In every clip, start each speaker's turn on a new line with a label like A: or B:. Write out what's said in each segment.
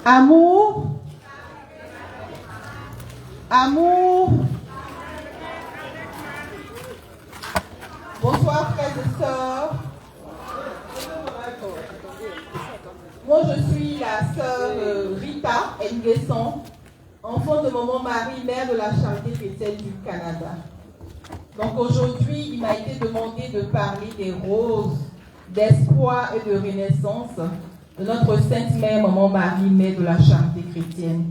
A: Amour. Amour. Bonsoir frères et sœurs. Moi je suis la sœur Rita Nguesson, enfant de Maman Marie, mère de la Charité chrétienne du Canada. Donc aujourd'hui, il m'a été demandé de parler des roses d'espoir et de renaissance de notre Sainte Mère, Maman Marie, mère de la Charité chrétienne.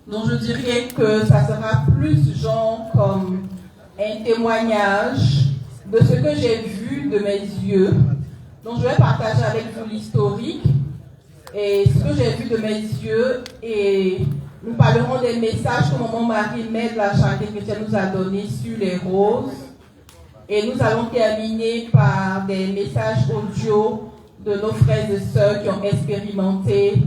A: Donc je dirais que ça sera plus genre comme un témoignage de ce que j'ai vu de mes yeux. Donc je vais partager avec vous l'historique et ce que j'ai vu de mes yeux, et nous parlerons des messages que Maman Marie, mère de la Charité chrétienne, nous a donnés sur les roses. Et nous allons terminer par des messages audio de nos frères et sœurs qui ont expérimenté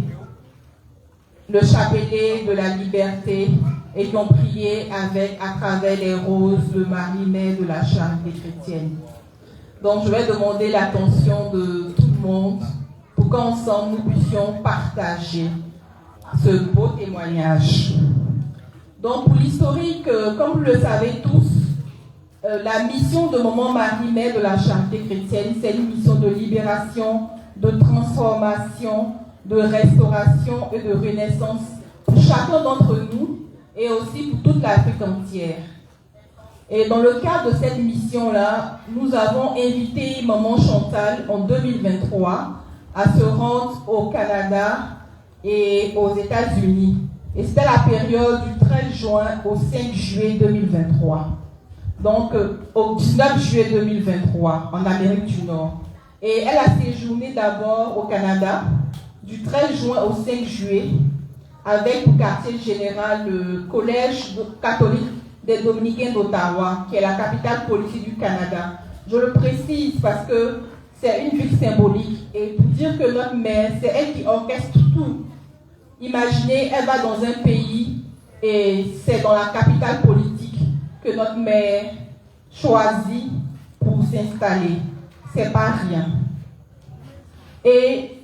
A: le chapelet de la liberté et qui ont prié à travers les roses de Marie, mère de la Charité chrétienne. Donc je vais demander l'attention de tout le monde pour qu'ensemble nous puissions partager ce beau témoignage. Donc pour l'historique, comme vous le savez tous, la mission de Maman Marie, mère de la Charité chrétienne, c'est une mission de libération, de transformation, de restauration et de renaissance pour chacun d'entre nous et aussi pour toute l'Afrique entière. Et dans le cadre de cette mission-là, nous avons invité Maman Chantal en 2023 à se rendre au Canada et aux États-Unis. Et c'était la période du 13 juin au 5 juillet 2023. Donc, au 19 juillet 2023, en Amérique du Nord. Et elle a séjourné d'abord au Canada, du 13 juin au 5 juillet, avec pour quartier général le Collège catholique des Dominicains d'Ottawa, qui est la capitale politique du Canada. Je le précise parce que c'est une ville symbolique. Et pour dire que notre mère, c'est elle qui orchestre tout. Imaginez, elle va dans un pays et c'est dans la capitale politique que notre mère choisit pour s'installer. C'est pas rien. Et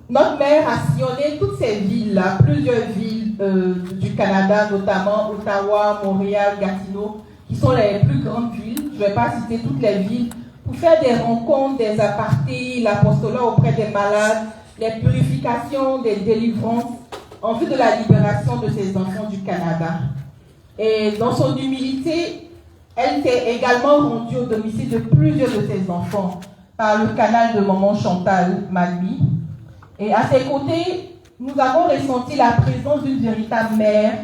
A: notre mère a sillonné toutes ces villes-là, plusieurs villes du Canada, notamment Ottawa, Montréal, Gatineau, qui sont les plus grandes villes. Je ne vais pas citer toutes les villes, pour faire des rencontres, des apartés, l'apostolat auprès des malades, les purifications, des délivrances, en vue de la libération de ces enfants du Canada. Et dans son humilité, elle s'est également rendue au domicile de plusieurs de ses enfants par le canal de Maman Chantal Magui. Et à ses côtés, nous avons ressenti la présence d'une véritable mère,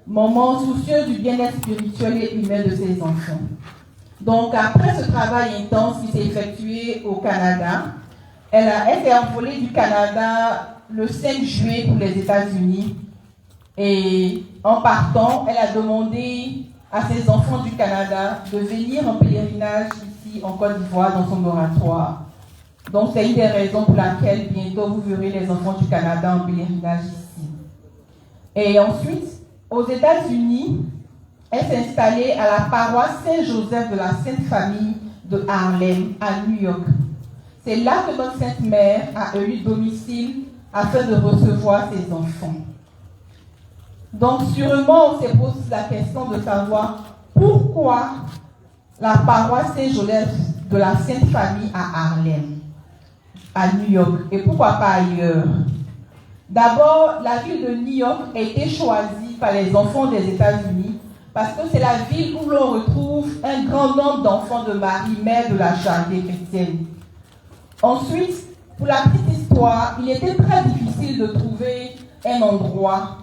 A: maman soucieuse du bien-être spirituel et humain de ses enfants. Donc après ce travail intense qui s'est effectué au Canada, elle s'est envolée du Canada le 5 juillet pour les États-Unis. Et en partant, elle a demandé à ses enfants du Canada de venir en pèlerinage ici en Côte d'Ivoire dans son oratoire. Donc c'est une des raisons pour laquelle bientôt vous verrez les enfants du Canada en pèlerinage ici. Et ensuite, aux États-Unis, elle s'est installée à la paroisse Saint-Joseph de la Sainte Famille de Harlem, à New York. C'est là que notre Sainte Mère a eu domicile afin de recevoir ses enfants. Donc sûrement, on se pose la question de savoir pourquoi la paroisse Saint-Joseph de la Sainte Famille à Harlem, à New York, et pourquoi pas ailleurs. D'abord, la ville de New York a été choisie par les enfants des États-Unis parce que c'est la ville où l'on retrouve un grand nombre d'enfants de Marie, mère de la Charité chrétienne. Ensuite, pour la petite histoire, il était très difficile de trouver un endroit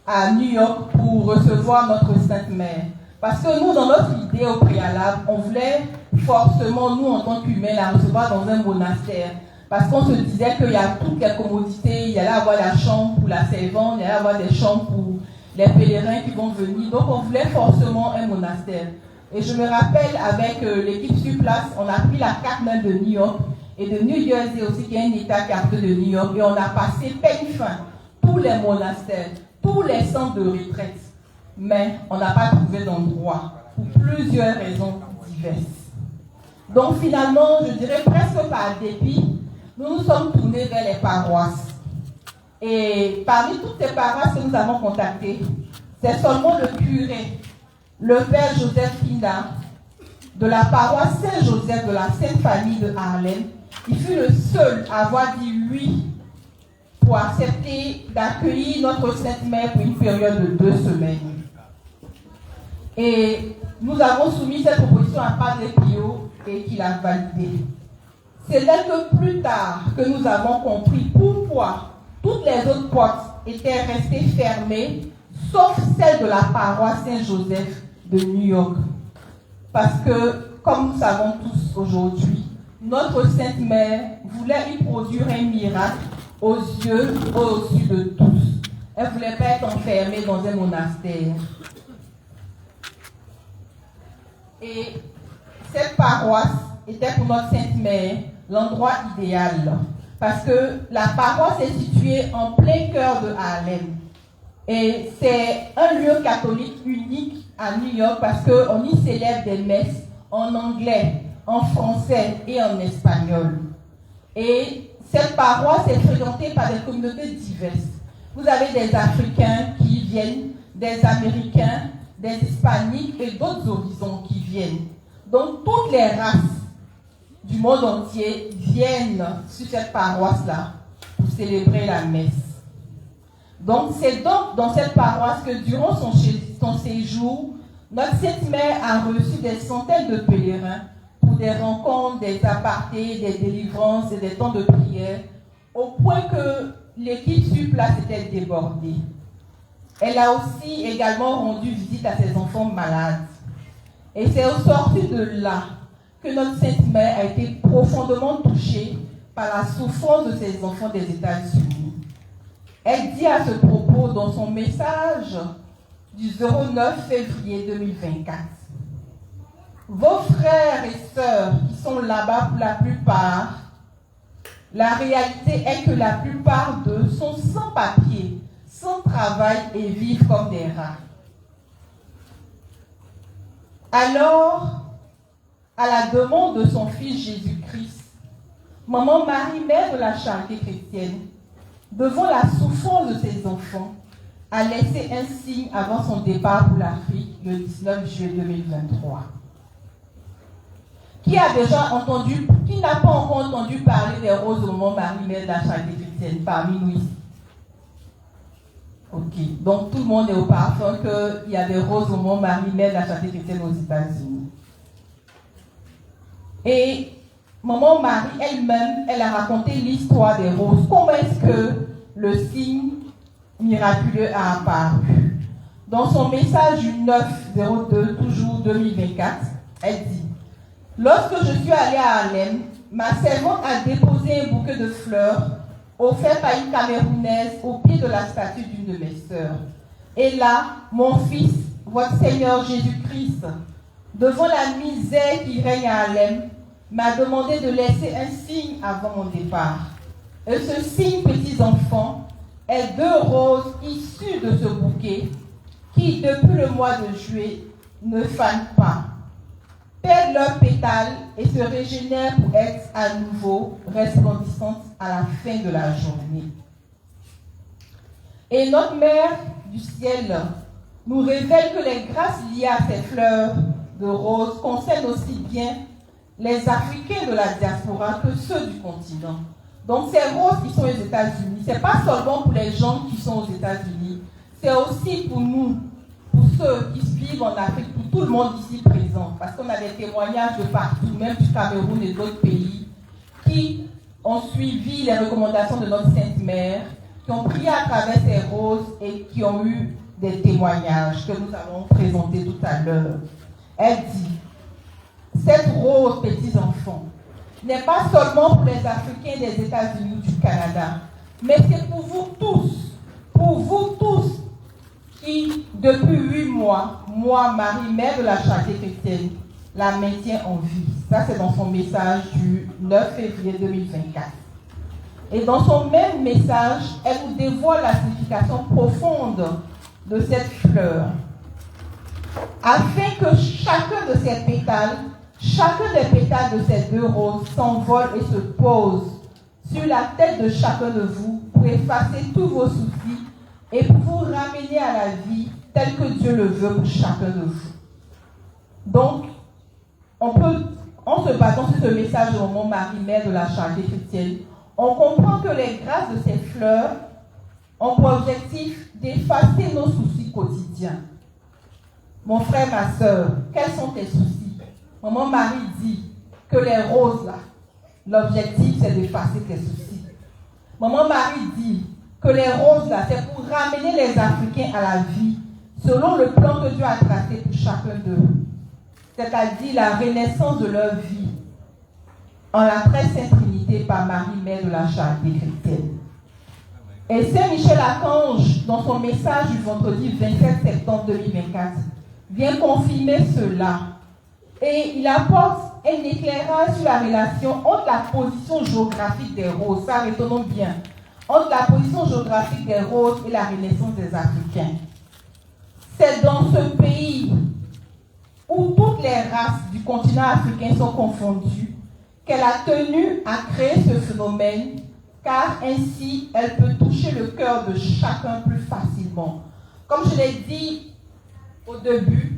A: à New York pour recevoir notre Sainte Mère. Parce que nous, dans notre idée au préalable, on voulait forcément, nous, en tant qu'humains, la recevoir dans un monastère. Parce qu'on se disait qu'il y a toutes les commodités, il y allait avoir la chambre pour la servante, il y allait avoir des chambres pour les pèlerins qui vont venir. Donc, on voulait forcément un monastère. Et je me rappelle, avec l'équipe sur place, on a pris la carte même de New York et de New Jersey aussi, qui est un état carte de New York, et on a passé peigne fin tous les monastères, tous les centres de retraite. Mais on n'a pas trouvé d'endroit pour plusieurs raisons diverses. Donc finalement, je dirais presque par dépit, nous nous sommes tournés vers les paroisses. Et parmi toutes ces paroisses que nous avons contactées, c'est seulement le curé, le père Joseph Pina, de la paroisse Saint-Joseph de la Sainte Famille de Harlem, il fut le seul à avoir dit oui pour accepter d'accueillir notre Sainte Mère pour une période de 2 semaines. Et nous avons soumis cette proposition à Padre Pio et qu'il a validé. C'est là que plus tard que nous avons compris pourquoi toutes les autres portes étaient restées fermées, sauf celle de la paroisse Saint-Joseph de New York. Parce que, comme nous savons tous aujourd'hui, notre Sainte Mère voulait y produire un miracle aux yeux de tous. Elle ne voulait pas être enfermée dans un monastère. Et cette paroisse était pour notre Sainte Mère l'endroit idéal. Parce que la paroisse est située en plein cœur de Harlem. Et c'est un lieu catholique unique à New York parce qu'on y célèbre des messes en anglais, en français et en espagnol. Et cette paroisse est fréquentée par des communautés diverses. Vous avez des Africains qui viennent, des Américains, des Hispaniques et d'autres horizons qui viennent. Donc toutes les races du monde entier viennent sur cette paroisse-là pour célébrer la messe. Donc c'est donc dans cette paroisse que durant son séjour, notre Sainte Mère a reçu des centaines de pèlerins pour des rencontres, des apartés, des délivrances et des temps de prière, au point que l'équipe sur place était débordée. Elle a aussi également rendu visite à ses enfants malades. Et c'est au sortir de là que notre Sainte Mère a été profondément touchée par la souffrance de ses enfants des États-Unis. Elle dit à ce propos dans son message du 09 février 2024. Vos frères et sœurs qui sont là-bas pour la plupart, la réalité est que la plupart d'eux sont sans papier, sans travail et vivent comme des rats. Alors, à la demande de son fils Jésus-Christ, Maman Marie, mère de la charité chrétienne, devant la souffrance de ses enfants, a laissé un signe avant son départ pour l'Afrique le 19 juillet 2023. Qui n'a pas encore entendu parler des roses au Maman Marie, mère de la charité chrétienne parmi nous ici? Ok, donc tout le monde est au parfum qu'il y a des roses au Maman Marie, mère de la charité chrétienne aux États-Unis. Et Maman Marie elle-même, elle a raconté l'histoire des roses. Comment est-ce que le signe miraculeux a apparu? Dans son message du 9/02, toujours 2024, elle dit: lorsque je suis allée à Harlem, ma servante a déposé un bouquet de fleurs offert par une Camerounaise au pied de la statue d'une de mes sœurs. Et là, mon fils, votre Seigneur Jésus-Christ, devant la misère qui règne à Harlem, m'a demandé de laisser un signe avant mon départ. Et ce signe, petits enfants, est 2 roses issues de ce bouquet qui, depuis le mois de juillet, ne fanent pas, perdent leurs pétales et se régénèrent pour être à nouveau resplendissantes à la fin de la journée. Et notre Mère du ciel nous révèle que les grâces liées à ces fleurs de roses concernent aussi bien les Africains de la diaspora que ceux du continent. Donc ces roses qui sont aux États-Unis, ce n'est pas seulement pour les gens qui sont aux États-Unis, c'est aussi pour nous, pour ceux qui vivent en Afrique, pour tout le monde ici présent, parce qu'on a des témoignages de partout, même du Cameroun et d'autres pays, qui ont suivi les recommandations de notre Sainte Mère, qui ont prié à travers ces roses et qui ont eu des témoignages que nous avons présentés tout à l'heure. Elle dit: cette rose, petits enfants, n'est pas seulement pour les Africains des États-Unis ou du Canada, mais c'est pour vous tous qui, depuis 8 mois, moi, Marie, mère de la charité chrétienne, la maintient en vie. Ça, c'est dans son message du 9 février 2024. Et dans son même message, elle nous dévoile la signification profonde de cette fleur, afin que chacun des pétales de ces 2 roses s'envole et se pose sur la tête de chacun de vous pour effacer tous vos soucis et pour vous ramener à la vie telle que Dieu le veut pour chacun de vous. Donc, en se basant sur ce message de Maman Marie, mère de la charité chrétienne, on comprend que les grâces de ces fleurs ont pour objectif d'effacer nos soucis quotidiens. Mon frère, ma soeur, quels sont tes soucis? Maman Marie dit que les roses là, l'objectif c'est d'effacer tes soucis. Maman Marie dit que les roses là, c'est pour ramener les Africains à la vie selon le plan que Dieu a tracé pour chacun d'eux. C'est-à-dire la renaissance de leur vie en la très sainte Trinité par Marie, mère de la charité chrétienne. Et Saint Michel Archange, dans son message du vendredi 27 septembre 2024, vient confirmer cela. Et il apporte un éclairage sur la relation entre la position géographique des roses, ça retenons bien, entre la position géographique des roses et la renaissance des Africains. C'est dans ce pays où toutes les races du continent africain sont confondues qu'elle a tenu à créer ce phénomène, car ainsi elle peut toucher le cœur de chacun plus facilement. Comme je l'ai dit au début,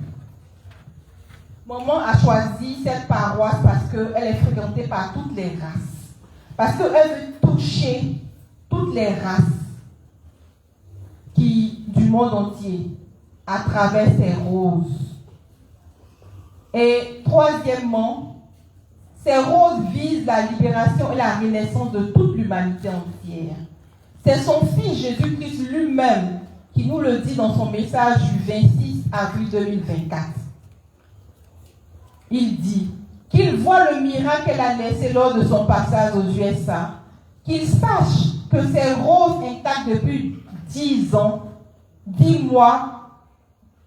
A: Maman a choisi cette paroisse parce qu'elle est fréquentée par toutes les races. Parce qu'elle veut toucher toutes les races du monde entier à travers ses roses. Et troisièmement, ces roses visent la libération et la renaissance de toute l'humanité entière. C'est son Fils Jésus-Christ lui-même qui nous le dit dans son message du 26 avril 2024. Il dit qu'il voit le miracle qu'elle a laissé lors de son passage aux USA, qu'il sache que ces roses intactes depuis 10 ans, 10 mois,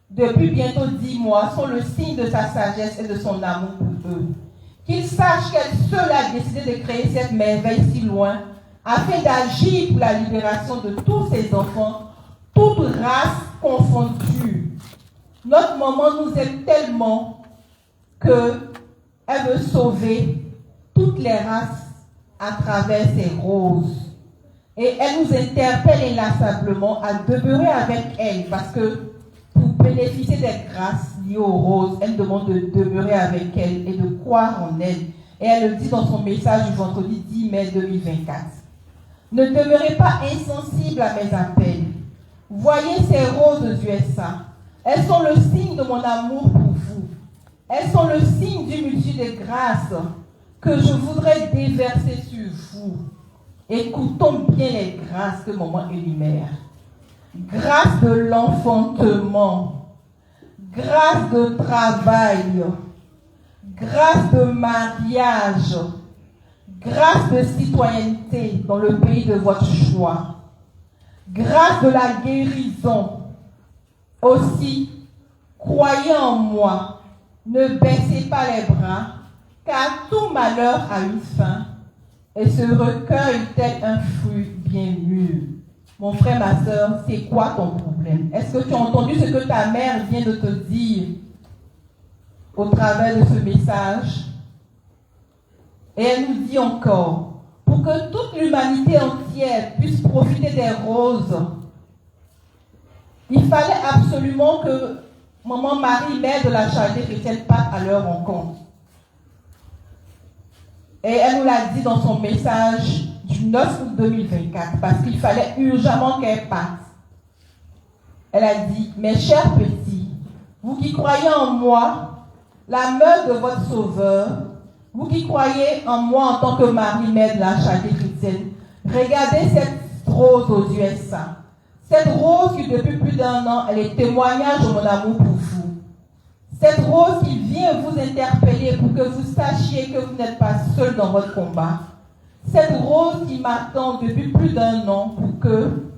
A: depuis bientôt 10 mois, sont le signe de sa sagesse et de son amour pour eux. Qu'il sache qu'elle seule a décidé de créer cette merveille si loin, afin d'agir pour la libération de tous ses enfants, toutes races confondues. Notre maman nous aime tellement qu'elle veut sauver toutes les races à travers ses roses. Et elle nous interpelle inlassablement à demeurer avec elle, parce que pour bénéficier des grâces liées aux roses, elle demande de demeurer avec elle et de croire en elle. Et elle le dit dans son message du vendredi 10 mai 2024. Ne demeurez pas insensibles à mes appels. Voyez ces roses aux USA. Elles sont le signe de mon amour pour vous. Elles sont le signe d'une multitude de grâces que je voudrais déverser sur vous. Écoutons bien les grâces que maman énumère. Grâce de l'enfantement, grâce de travail, grâce de mariage, grâce de citoyenneté dans le pays de votre choix, grâce de la guérison. Aussi, croyez en moi. Ne baissez pas les bras, car tout malheur a une fin, et se recueille tel un fruit bien mûr. Mon frère, ma soeur, c'est quoi ton problème? Est-ce que tu as entendu ce que ta mère vient de te dire au travers de ce message? Et elle nous dit encore, pour que toute l'humanité entière puisse profiter des roses, il fallait absolument que Maman Marie, mère de la charité chrétienne, parte à leur rencontre. Et elle nous l'a dit dans son message du 9 août 2024, parce qu'il fallait urgemment qu'elle parte. Elle a dit, mes chers petits, vous qui croyez en moi, la mère de votre sauveur, vous qui croyez en moi en tant que Marie, mère de la charité chrétienne, regardez cette rose aux USA. Cette rose qui depuis plus d'1 an, elle est témoignage de mon amour pour vous. Cette rose qui vient vous interpeller pour que vous sachiez que vous n'êtes pas seul dans votre combat. Cette rose qui m'attend depuis plus d'1 an pour que,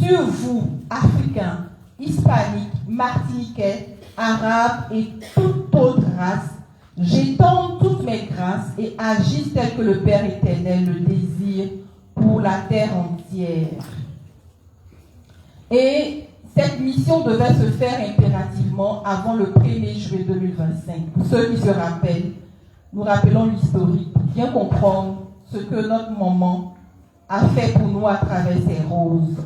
A: sur vous, Africains, Hispaniques, Martiniquais, Arabes et toute autre race, j'étende toutes mes grâces et agisse tel que le Père éternel le désire pour la terre entière. Et cette mission devait se faire impérativement avant le 1er juillet 2025. Pour ceux qui se rappellent, nous rappelons l'historique pour bien comprendre ce que notre maman a fait pour nous à travers ces roses.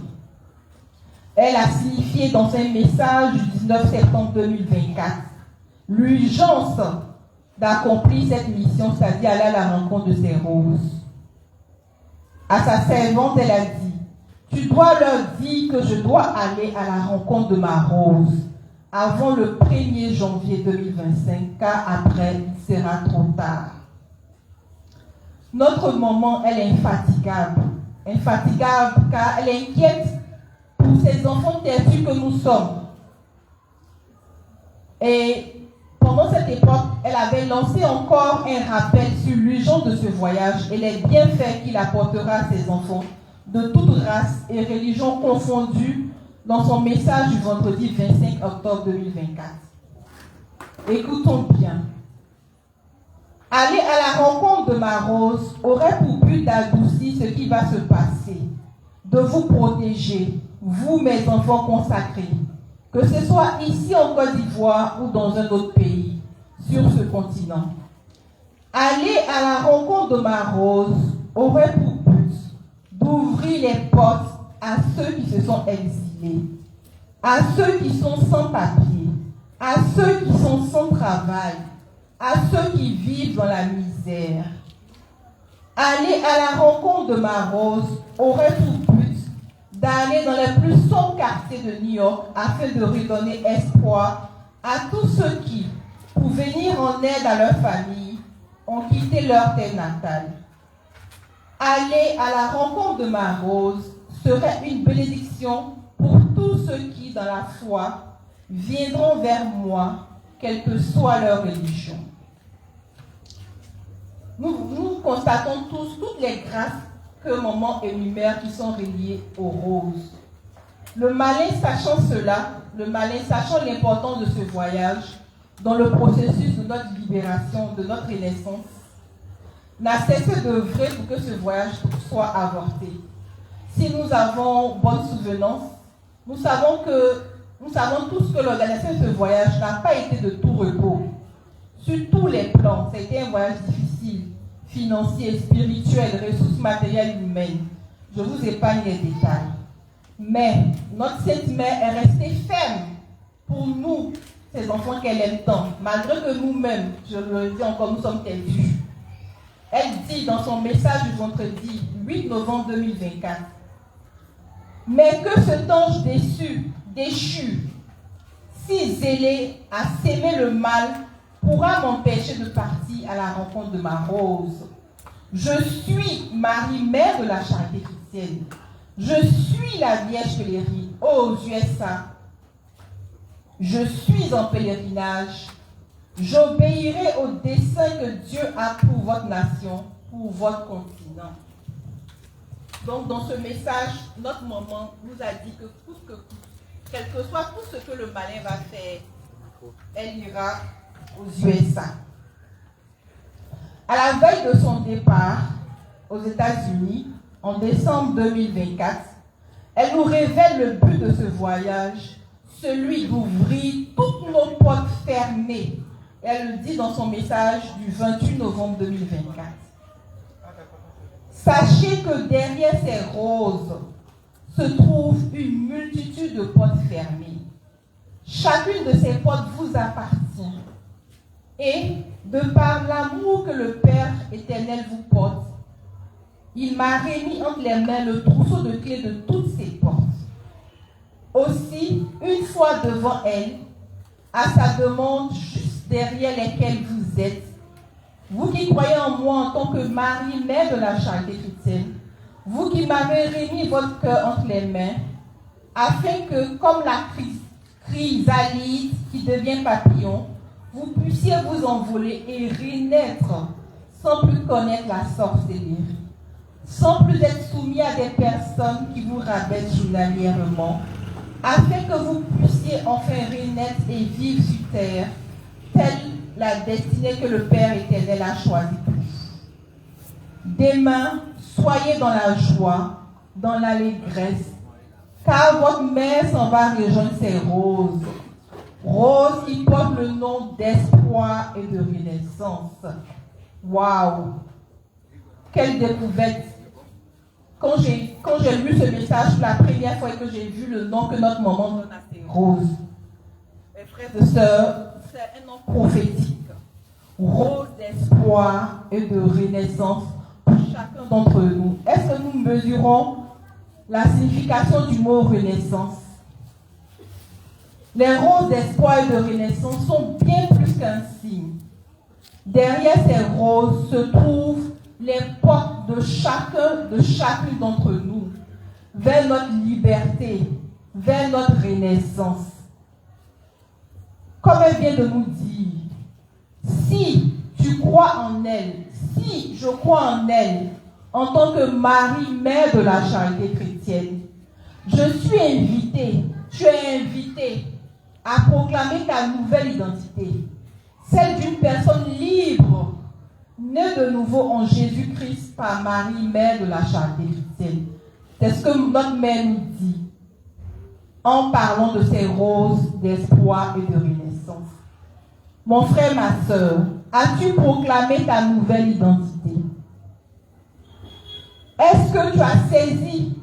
A: Elle a signifié dans un message du 19 septembre 2024 l'urgence d'accomplir cette mission, c'est-à-dire aller à la rencontre de ces roses. À sa servante, elle a dit, « Tu dois leur dire que je dois aller à la rencontre de ma rose avant le 1er janvier 2025, car après, il sera trop tard. » Notre maman, elle est infatigable car elle est inquiète pour ces enfants perdus que nous sommes. Et pendant cette époque, elle avait lancé encore un rappel sur l'urgence de ce voyage et les bienfaits qu'il apportera à ses enfants de toute race et religion confondues dans son message du vendredi 25 octobre 2024. Écoutons bien. Aller à la rencontre de ma rose aurait pour but d'adoucir ce qui va se passer, de vous protéger, vous mes enfants consacrés, que ce soit ici en Côte d'Ivoire ou dans un autre pays, sur ce continent. Aller à la rencontre de ma rose aurait pour but d'ouvrir les portes à ceux qui se sont exilés, à ceux qui sont sans papier, à ceux qui sont sans travail, à ceux qui vivent dans la misère. Aller à la rencontre de ma rose aurait pour but d'aller dans les plus sombres quartiers de New York afin de redonner espoir à tous ceux qui, pour venir en aide à leur famille, ont quitté leur terre natale. Aller à la rencontre de ma rose serait une bénédiction pour tous ceux qui, dans la foi, viendront vers moi, quelle que soit leur religion. Nous constatons tous toutes les grâces que maman énumère qui sont reliées aux roses. Le malin sachant cela, le malin sachant l'importance de ce voyage dans le processus de notre libération, de notre renaissance, n'a cessé d'œuvrer pour que ce voyage soit avorté. Si nous avons bonne souvenance, nous savons tous que l'organisation de ce voyage n'a pas été de tout repos. Sur tous les plans, c'était un voyage difficile, financier, spirituel, ressources matérielles, humaines. Je vous épargne les détails. Mais notre Sainte Mère est restée ferme pour nous, ces enfants qu'elle aime tant, malgré que nous-mêmes, je le dis encore, nous sommes perdus. Elle dit dans son message du vendredi 8 novembre 2024, « Mais que cet ange déchu, si zélé à s'aimer le mal, pourra m'empêcher de partir à la rencontre de ma rose. Je suis Marie, mère de la charité chrétienne. Je suis la Vierge pèlerine aux USA. Je suis en pèlerinage. J'obéirai au dessein que Dieu a pour votre nation, pour votre continent. » Donc, dans ce message, notre maman nous a dit que quel que soit tout ce que le malin va faire, elle ira aux USA. À la veille de son départ aux États-Unis, en décembre 2024, elle nous révèle le but de ce voyage, celui d'ouvrir toutes nos portes fermées. Elle le dit dans son message du 28 novembre 2024. Sachez que derrière ces roses se trouve une multitude de portes fermées. Chacune de ces portes vous appartient. Et de par l'amour que le Père éternel vous porte, il m'a remis entre les mains le trousseau de clés de toutes ces portes. Aussi, une fois devant elle, à sa demande, juste derrière lesquelles vous êtes, vous qui croyez en moi en tant que Marie, mère de la charité chrétienne, vous qui m'avez remis votre cœur entre les mains, afin que, comme la chrysalide qui devient papillon, vous puissiez vous envoler et renaître sans plus connaître la sorcellerie, sans plus être soumis à des personnes qui vous rabaissent journalièrement, afin que vous puissiez enfin renaître et vivre sur terre, telle la destinée que le Père éternel a choisie pour vous. Demain, soyez dans la joie, dans l'allégresse, car votre mère s'en va rejoindre ses roses. Roses qui portent le nom d'espoir et de renaissance. Waouh! Quelle découverte! quand j'ai lu ce message pour la première fois et que j'ai vu le nom que notre maman donne à ces roses, mes frères et sœurs, c'est un nom prophétique. Rose d'espoir et de renaissance pour chacun d'entre nous. Est-ce que nous mesurons la signification du mot renaissance? Les roses d'espoir et de renaissance sont bien plus qu'un signe. Derrière ces roses se trouvent les portes de chacune d'entre nous vers notre liberté, vers notre renaissance. Comme elle vient de nous dire, si tu crois en elle, si je crois en elle, en tant que Marie, mère de la charité chrétienne, je suis invitée, tu es invité à proclamer ta nouvelle identité, celle d'une personne libre, née de nouveau en Jésus-Christ par Marie, mère de la charité chrétienne. C'est ce que notre mère nous dit en parlant de ces roses d'espoir et de renaissance. Mon frère, ma sœur, as-tu proclamé ta nouvelle identité? Est-ce que tu as saisi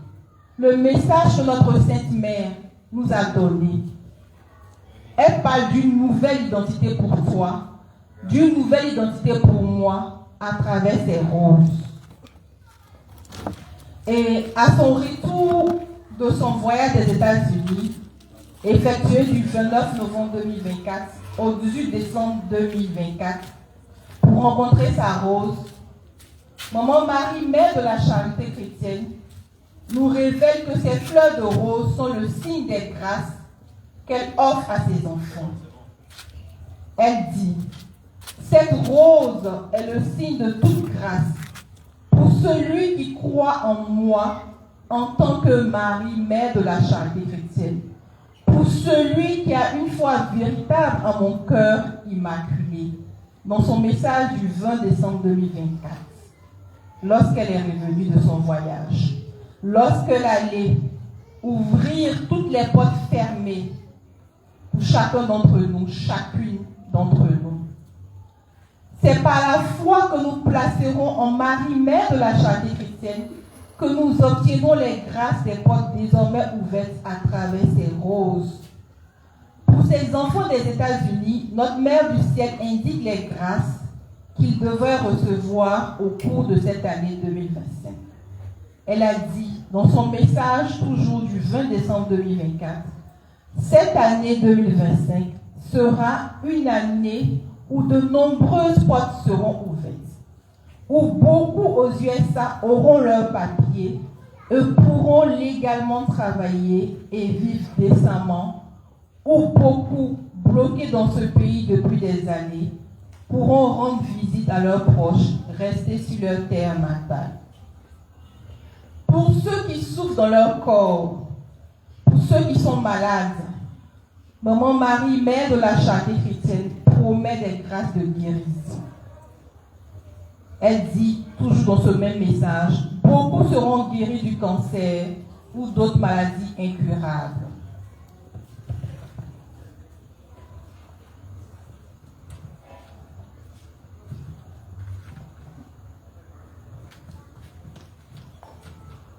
A: le message que notre Sainte Mère nous a donné? Elle parle d'une nouvelle identité pour toi, d'une nouvelle identité pour moi, à travers ces roses. Et à son retour de son voyage des États-Unis, effectué du 29 novembre 2024 au 18 décembre 2024, pour rencontrer sa rose, Maman Marie, mère de la charité chrétienne, nous révèle que ces fleurs de rose sont le signe des grâces qu'elle offre à ses enfants. Elle dit, cette rose est le signe de toute grâce pour celui qui croit en moi en tant que Marie, mère de la charité chrétienne, pour celui qui a une foi véritable en mon cœur immaculé, dans son message du 20 décembre 2024, lorsqu'elle est revenue de son voyage, lorsqu'elle allait ouvrir toutes les portes fermées pour chacun d'entre nous, chacune d'entre nous. C'est par la foi que nous placerons en Marie, mère de la charité chrétienne, que nous obtiendrons les grâces des portes désormais ouvertes à travers ces roses. Pour ces enfants des États-Unis, notre Mère du ciel indique les grâces qu'ils devraient recevoir au cours de cette année 2025. Elle a dit dans son message toujours du 20 décembre 2024, cette année 2025 sera une année où de nombreuses portes seront ouvertes, où beaucoup aux USA auront leur papier et pourront légalement travailler et vivre décemment, où beaucoup, bloqués dans ce pays depuis des années, pourront rendre visite à leurs proches, rester sur leur terre natale. Pour ceux qui souffrent dans leur corps, pour ceux qui sont malades, Maman Marie, mère de la charité chrétienne, promet des grâces de guérison. Elle dit, toujours dans ce même message, beaucoup seront guéris du cancer ou d'autres maladies incurables.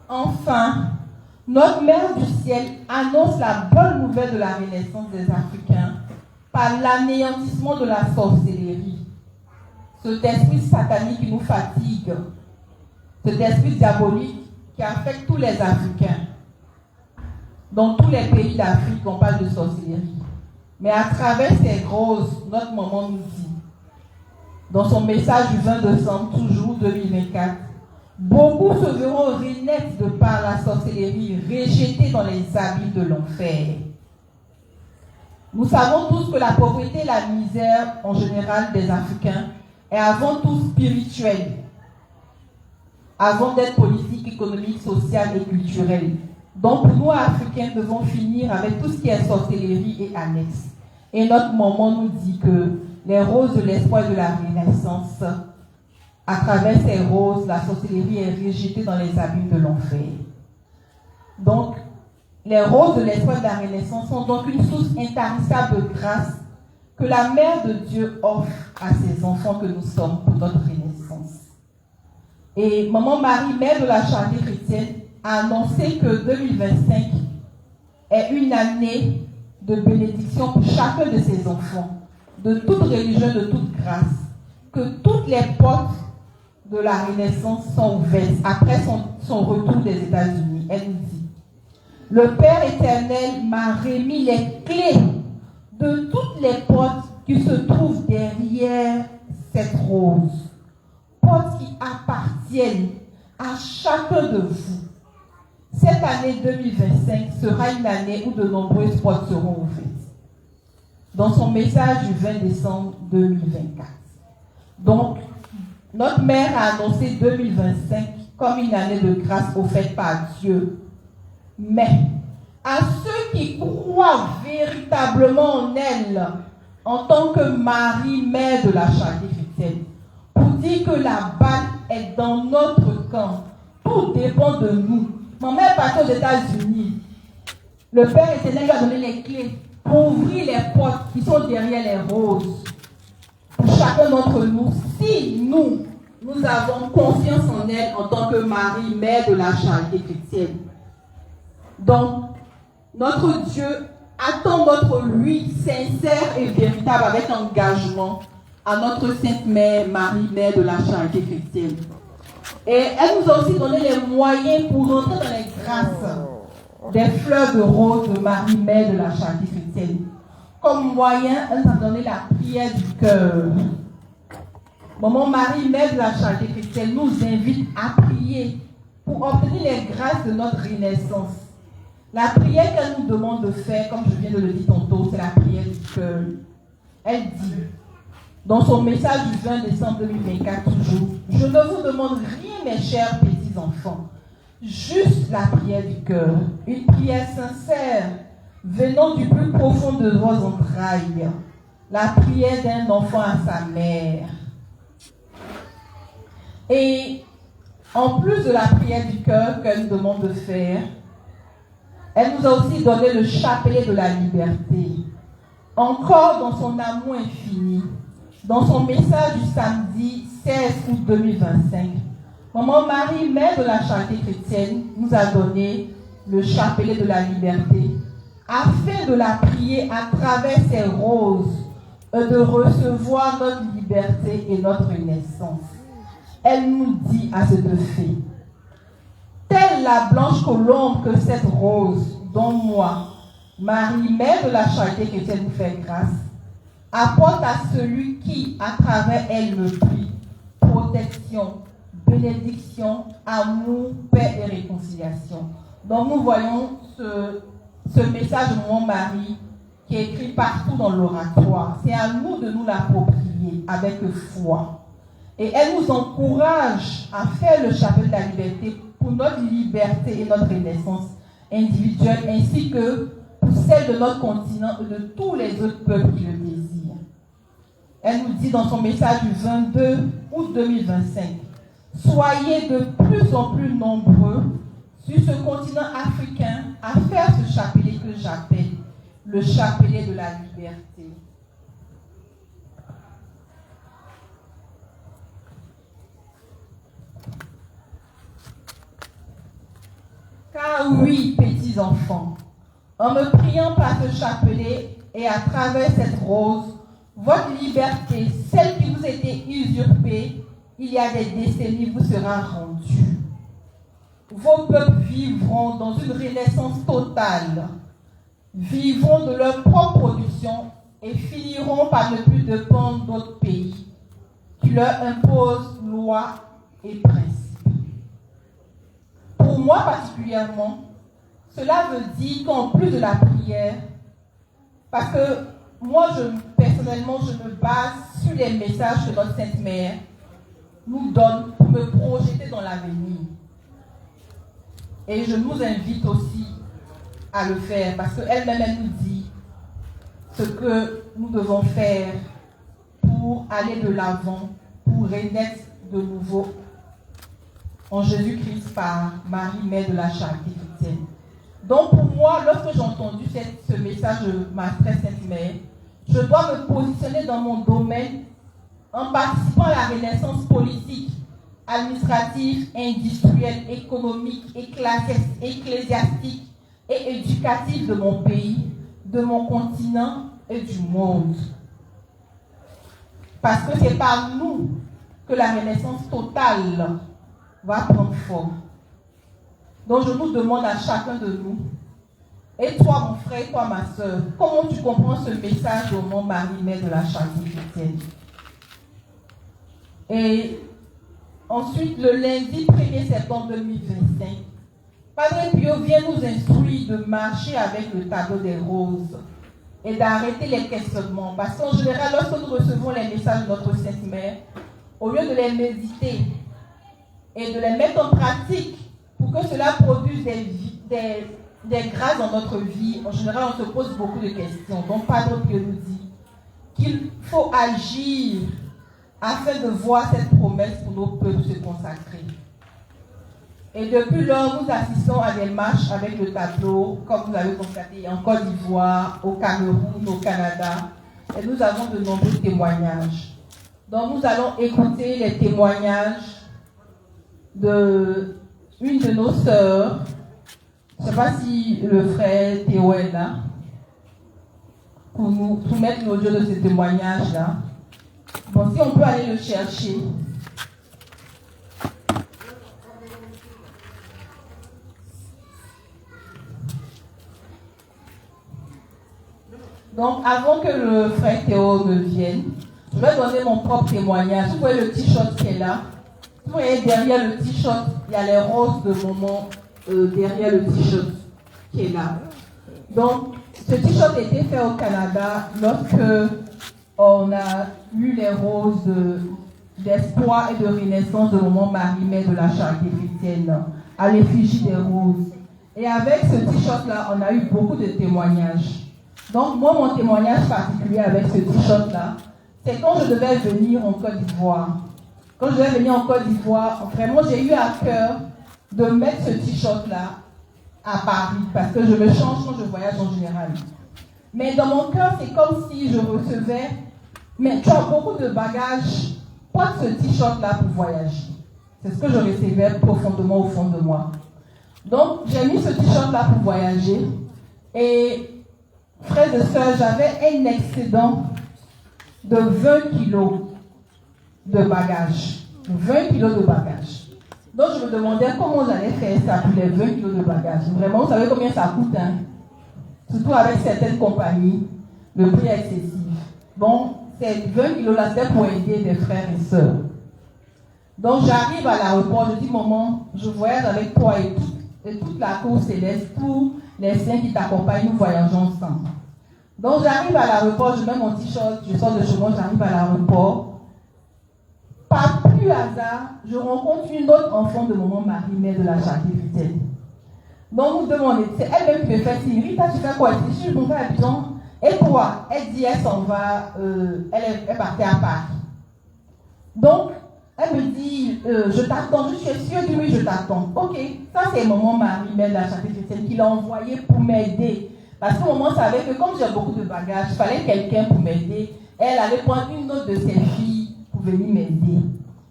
A: Enfin, notre Mère du ciel annonce la bonne nouvelle de la renaissance des Africains par l'anéantissement de la sorcellerie. Cet esprit satanique qui nous fatigue, cet esprit diabolique qui affecte tous les Africains. Dans tous les pays d'Afrique, on parle de sorcellerie. Mais à travers ces roses, notre maman nous dit, dans son message du 20 décembre, toujours 2024, beaucoup se verront renaître de par la sorcellerie, rejetés dans les abîmes de l'enfer. Nous savons tous que la pauvreté et la misère en général des Africains est avant tout spirituelle, avant d'être politique, économique, sociale et culturelle. Donc pour nous, Africains, devons finir avec tout ce qui est sorcellerie et annexe. Et notre maman nous dit que les roses de l'espoir et de la renaissance, à travers ces roses, la sorcellerie est rejetée dans les abîmes de l'enfer. Donc, les roses de l'espoir et de la renaissance sont donc une source intarissable de grâce que la Mère de Dieu offre à ses enfants que nous sommes pour notre renaissance. Et Maman Marie, mère de la charité chrétienne, chrétienne a annoncé que 2025 est une année de bénédiction pour chacun de ses enfants, de toute religion, de toute grâce, que toutes les portes de la Renaissance sont ouvertes après son retour des États-Unis. Elle nous dit: le Père éternel m'a remis les clés de toutes les portes qui se trouvent derrière cette rose, portes qui appartiennent à chacun de vous. Cette année 2025 sera une année où de nombreuses portes seront ouvertes. Dans son message du 20 décembre 2024. Donc, notre mère a annoncé 2025 comme une année de grâce offerte par Dieu. Mais à ceux qui croient véritablement en elle, en tant que Marie, mère de la charité chrétienne, pour dire que la balle est dans notre camp, tout dépend de nous. Ma mère est partie aux États-Unis. Le Père éternel lui a donné les clés pour ouvrir les portes qui sont derrière les roses. Pour chacun d'entre nous, si nous avons confiance en elle en tant que Marie, mère de la charité chrétienne. Donc, notre Dieu attend notre oui sincère et véritable avec engagement à notre Sainte Mère, Marie, mère de la charité chrétienne. Et elle nous a aussi donné les moyens pour rentrer dans les grâces des fleurs de rose de Marie, mère de la charité chrétienne. Comme moyen, elle nous a donné la prière du cœur. Maman Marie, mère de la charité chrétienne, nous invite à prier pour obtenir les grâces de notre renaissance. La prière qu'elle nous demande de faire, comme je viens de le dire tantôt, c'est la prière du cœur. Elle dit, dans son message du 20 décembre 2024 toujours, je ne vous demande rien, mes chers petits enfants, juste la prière du cœur, une prière sincère, venant du plus profond de vos entrailles, la prière d'un enfant à sa mère. Et en plus de la prière du cœur qu'elle nous demande de faire, elle nous a aussi donné le chapelet de la liberté. Encore dans son amour infini, dans son message du samedi 16 août 2025, Maman Marie, mère de la charité chrétienne, nous a donné le chapelet de la liberté afin de la prier à travers ses roses et de recevoir notre liberté et notre naissance. Elle nous dit à cet effet: telle la blanche colombe que cette rose, dont moi, Marie, mère de la charité chrétienne, vous fait grâce, apporte à celui qui, à travers elle, me prie, protection, bénédiction, amour, paix et réconciliation. Donc nous voyons ce message de mon Marie qui est écrit partout dans l'oratoire. C'est à nous de nous l'approprier avec foi. Et elle nous encourage à faire le chapelet de la liberté pour notre liberté et notre renaissance individuelle, ainsi que pour celle de notre continent et de tous les autres peuples qui le désirent. Elle nous dit dans son message du 22 août 2025, soyez de plus en plus nombreux sur ce continent africain à faire ce chapelet que j'appelle le chapelet de la liberté. Car oui, petits enfants, en me priant par ce chapelet et à travers cette rose, votre liberté, celle qui vous était usurpée il y a des décennies, vous sera rendue. Vos peuples vivront dans une renaissance totale, vivront de leur propre production et finiront par ne plus dépendre d'autres pays qui leur imposent lois et principes. Pour moi particulièrement, cela veut dire qu'en plus de la prière, parce que moi, personnellement, je me base sur les messages que notre Sainte Mère nous donne pour me projeter dans l'avenir. Et je nous invite aussi à le faire, parce qu'elle-même, elle nous dit ce que nous devons faire pour aller de l'avant, pour renaître de nouveau en Jésus-Christ par Marie, mère de la charité chrétienne. Donc pour moi, lorsque j'ai entendu ce message de ma très sainte mère, je dois me positionner dans mon domaine en participant à la renaissance politique, administratif, industriel, économique, ecclésiastique et éducatif de mon pays, de mon continent et du monde. Parce que c'est par nous que la renaissance totale va prendre forme. Donc je vous demande à chacun de nous, et toi mon frère et toi ma soeur, comment tu comprends ce message au nom Marie-Mère de la Charité chrétienne? Et ensuite, le lundi 1er septembre 2025, Padre Pio vient nous instruire de marcher avec le tableau des roses et d'arrêter les questionnements. Parce qu'en général, lorsque nous recevons les messages de notre Sainte Mère, au lieu de les méditer et de les mettre en pratique pour que cela produise des grâces dans notre vie, en général, on se pose beaucoup de questions. Donc, Padre Pio nous dit qu'il faut agir afin de voir cette promesse pour nos peuples se consacrer. Et depuis lors, nous assistons à des marches avec le tableau, comme vous avez constaté, en Côte d'Ivoire, au Cameroun, au Canada. Et nous avons de nombreux témoignages. Donc nous allons écouter les témoignages d'une de nos sœurs. Je ne sais pas si le frère Théo est là, pour nous soumettre l'audio de ce témoignage-là. Bon, si on peut aller le chercher. Donc, avant que le frère Théo ne vienne, je vais donner mon propre témoignage. Vous voyez le t-shirt qui est là. Vous voyez derrière le t-shirt, il y a les roses de Maman derrière le t-shirt qui est là. Donc, ce t-shirt a été fait au Canada lorsque on a eu les roses d'espoir et de renaissance de Maman Marie-Mère de la Charité chrétienne à l'effigie des roses. Et avec ce t-shirt-là, on a eu beaucoup de témoignages. Donc, moi, mon témoignage particulier avec ce t-shirt-là, c'est quand je devais venir en Côte d'Ivoire. Quand je devais venir en Côte d'Ivoire, vraiment, j'ai eu à cœur de mettre ce t-shirt-là à Paris, parce que je me change quand je voyage en général. Mais dans mon cœur, c'est comme si je recevais, mais tu as beaucoup de bagages, porte ce t-shirt-là pour voyager. C'est ce que je recevais profondément au fond de moi. Donc, j'ai mis ce t-shirt-là pour voyager. Et, frères et sœurs, j'avais un excédent de 20 kilos de bagages. 20 kilos de bagages. Donc, je me demandais comment j'allais faire ça pour les 20 kilos de bagages. Vraiment, vous savez combien ça coûte, hein? Surtout avec certaines compagnies, le prix est excessif. Bon, ces 20 kilos-là, c'est pour aider des frères et sœurs. Donc, j'arrive à l'aéroport, je dis, maman, je voyage avec toi et toute la cour céleste, tous les saints qui t'accompagnent, nous voyageons ensemble. Donc, j'arrive à l'aéroport, je mets mon t-shirt, je sors de chez moi, j'arrive à l'aéroport. Par plus hasard, je rencontre une autre enfant de Maman Marie-Mère de la Charité chrétienne. Donc, vous demandez, c'est elle-même qui me fait signe. Rita, tu fais quoi? Je suis montée à Abidjan. Et toi? Elle dit, elle s'en va, elle est partie à Paris. Donc, elle me dit, je t'attends. Je suis sûre, oui, je t'attends. Ok, ça c'est Maman Marie-Mère de la Charité chrétienne qui l'a envoyé pour m'aider. Parce que maman savait que comme j'ai beaucoup de bagages, il fallait quelqu'un pour m'aider. Elle allait prendre une autre de ses filles pour venir m'aider.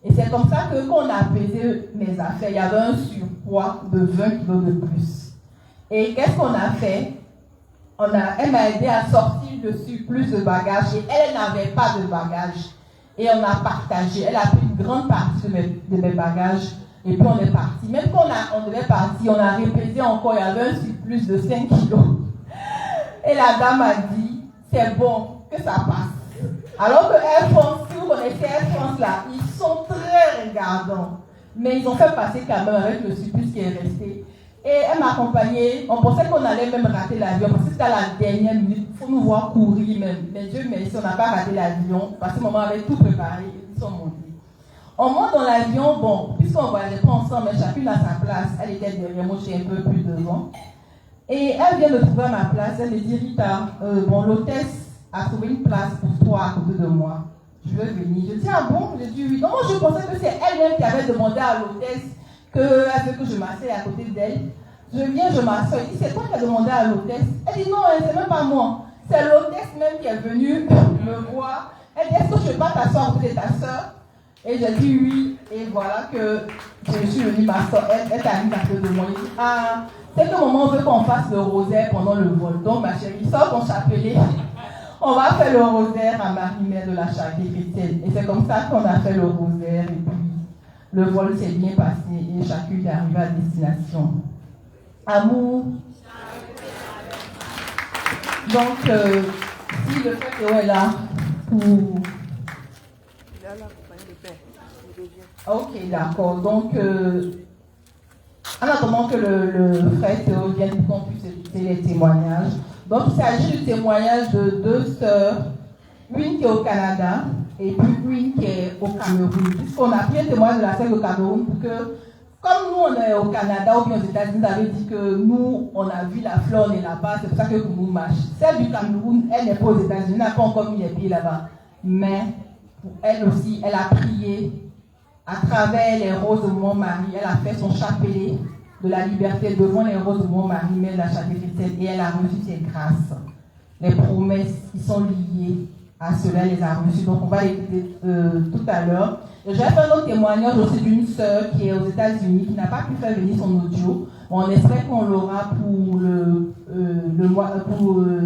A: Et c'est comme ça que quand on a pesé mes affaires, il y avait un surpoids de 20 kilos de plus. Et qu'est-ce qu'on a fait? Elle m'a aidé à sortir le surplus de bagages et elle n'avait pas de bagages. Et on a partagé. Elle a pris une grande partie de mes bagages et puis on est parti. Même quand on devait partir, on a répété encore, il y avait un surplus de 5 kilos. Et la dame a dit, c'est bon, que ça passe. Alors que Air France, si vous connaissez Air France là, ils sont très regardants. Mais ils ont fait passer quand même avec le surplus qui est resté. Et elle m'a accompagnée. On pensait qu'on allait même rater l'avion. Parce que c'était à la dernière minute. Il faut nous voir courir même. Mais Dieu merci, on n'a pas raté l'avion. Parce que maman avait tout préparé. Ils sont montés. On monte dans l'avion. Bon, puisqu'on ne voyageait pas ensemble, mais chacune à sa place. Elle était derrière moi, j'étais un peu plus devant. Et elle vient de trouver à ma place. Elle me dit, Rita, l'hôtesse a trouvé une place pour toi à côté de moi. Je veux venir. Je dis, ah bon? Je dis oui. Donc moi, je pensais que c'est elle-même qui avait demandé à l'hôtesse qu'elle veut que je m'asseye à côté d'elle. Je viens, je m'assois. Elle dit, c'est toi qui as demandé à l'hôtesse? Elle dit, non, c'est même pas moi. C'est l'hôtesse même qui est venue me voir. Elle dit, est-ce que je ne peux pas t'asseoir à côté de ta soeur? Et j'ai dit oui, et voilà que je suis venue, ma soeur, elle est amie de moi. Elle dit, ah, c'est que moment on veut qu'on fasse le rosaire pendant le vol. Donc ma chérie, sors ton chapelet. On va faire le rosaire à Marie-Mère de la Charité Chrétienne. Et c'est comme ça qu'on a fait le rosaire. Et puis le vol s'est bien passé et chacune est arrivée à destination. Amour. Donc, si le frère Théo est là pour... Ok, d'accord. Donc, en attendant que le frère Théo vienne pour qu'on puisse écouter les témoignages. Donc, il s'agit du témoignage de deux sœurs, une qui est au Canada et puis une qui est au Cameroun. Puisqu'on a pris un témoignage de la sœur au Cameroun pour que, comme nous on est au Canada ou bien aux États-Unis, vous avez dit que nous, on a vu la fleur, on est là-bas, c'est pour ça que nous marche. Celle du Cameroun, elle n'est pas aux États-Unis, elle n'a pas encore mis les pieds là-bas. Mais pour elle aussi, elle a prié à travers les roses de Mont-Marie. Elle a fait son chapelet de la liberté devant les roses de Mont-Marie, mais de la Charité Chrétienne, et elle a reçu ses grâces. Les promesses qui sont liées à cela, elle les a reçues. Donc on va l'écouter tout à l'heure. J'ai fait un autre témoignage aussi d'une sœur qui est aux États-Unis, qui n'a pas pu faire venir son audio. On espère qu'on l'aura pour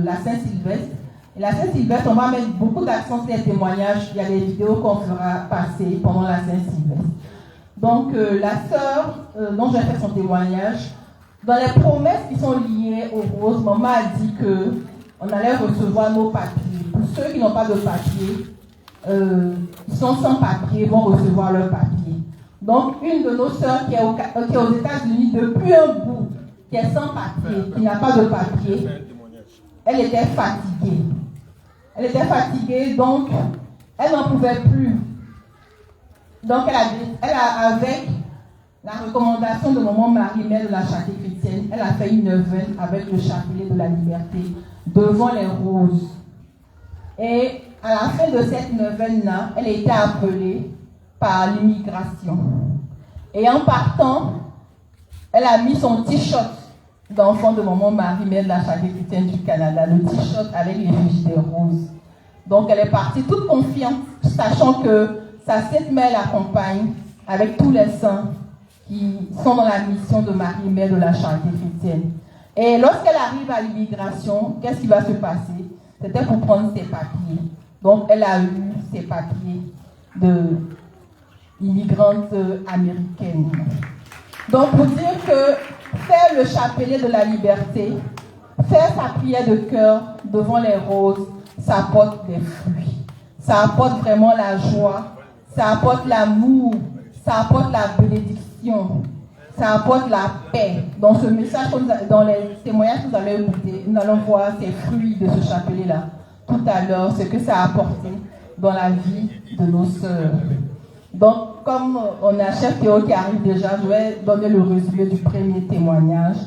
A: la Saint-Sylvestre. Et la Saint-Sylvestre, on va mettre beaucoup d'accent sur les témoignages. Il y a des vidéos qu'on fera passer pendant la Saint-Sylvestre. Donc, la sœur dont j'ai fait son témoignage, dans les promesses qui sont liées aux roses, maman a dit qu'on allait recevoir nos papiers. Pour ceux qui n'ont pas de papiers, ils sont sans papier, vont recevoir leurs papiers. Donc, une de nos sœurs qui est aux États-Unis depuis un bout, qui est sans papier, qui n'a pas de papier, elle était fatiguée. Elle était fatiguée, donc elle n'en pouvait plus. Donc, elle a, avec la recommandation de maman Marie-Mère de la Charité Chrétienne, elle a fait une neuvaine avec le chapelet de la liberté devant les roses. Et à la fin de cette neuvaine-là, elle a été appelée par l'immigration. Et en partant, elle a mis son t-shirt d'enfant de maman Marie-Mère de la Charité Chrétienne du Canada, le t-shirt avec l'effigie des roses. Donc, elle est partie toute confiante, sachant que sa sainte mère l'accompagne avec tous les saints qui sont dans la mission de Marie-Mère de la Charité Chrétienne. Et lorsqu'elle arrive à l'immigration, qu'est-ce qui va se passer? C'était pour prendre ses papiers. Donc, elle a eu ses papiers d'immigrante américaine. Donc, pour dire que faire le chapelet de la liberté, faire sa prière de cœur devant les roses, ça apporte des fruits. Ça apporte vraiment la joie. Ça apporte l'amour, ça apporte la bénédiction, ça apporte la paix. Dans ce message, dans les témoignages que vous allez écouter, nous allons voir ces fruits de ce chapelet-là tout à l'heure, ce que ça a apporté dans la vie de nos sœurs. Donc, comme on a chef Théo qui arrive déjà, je vais donner le résumé du premier témoignage.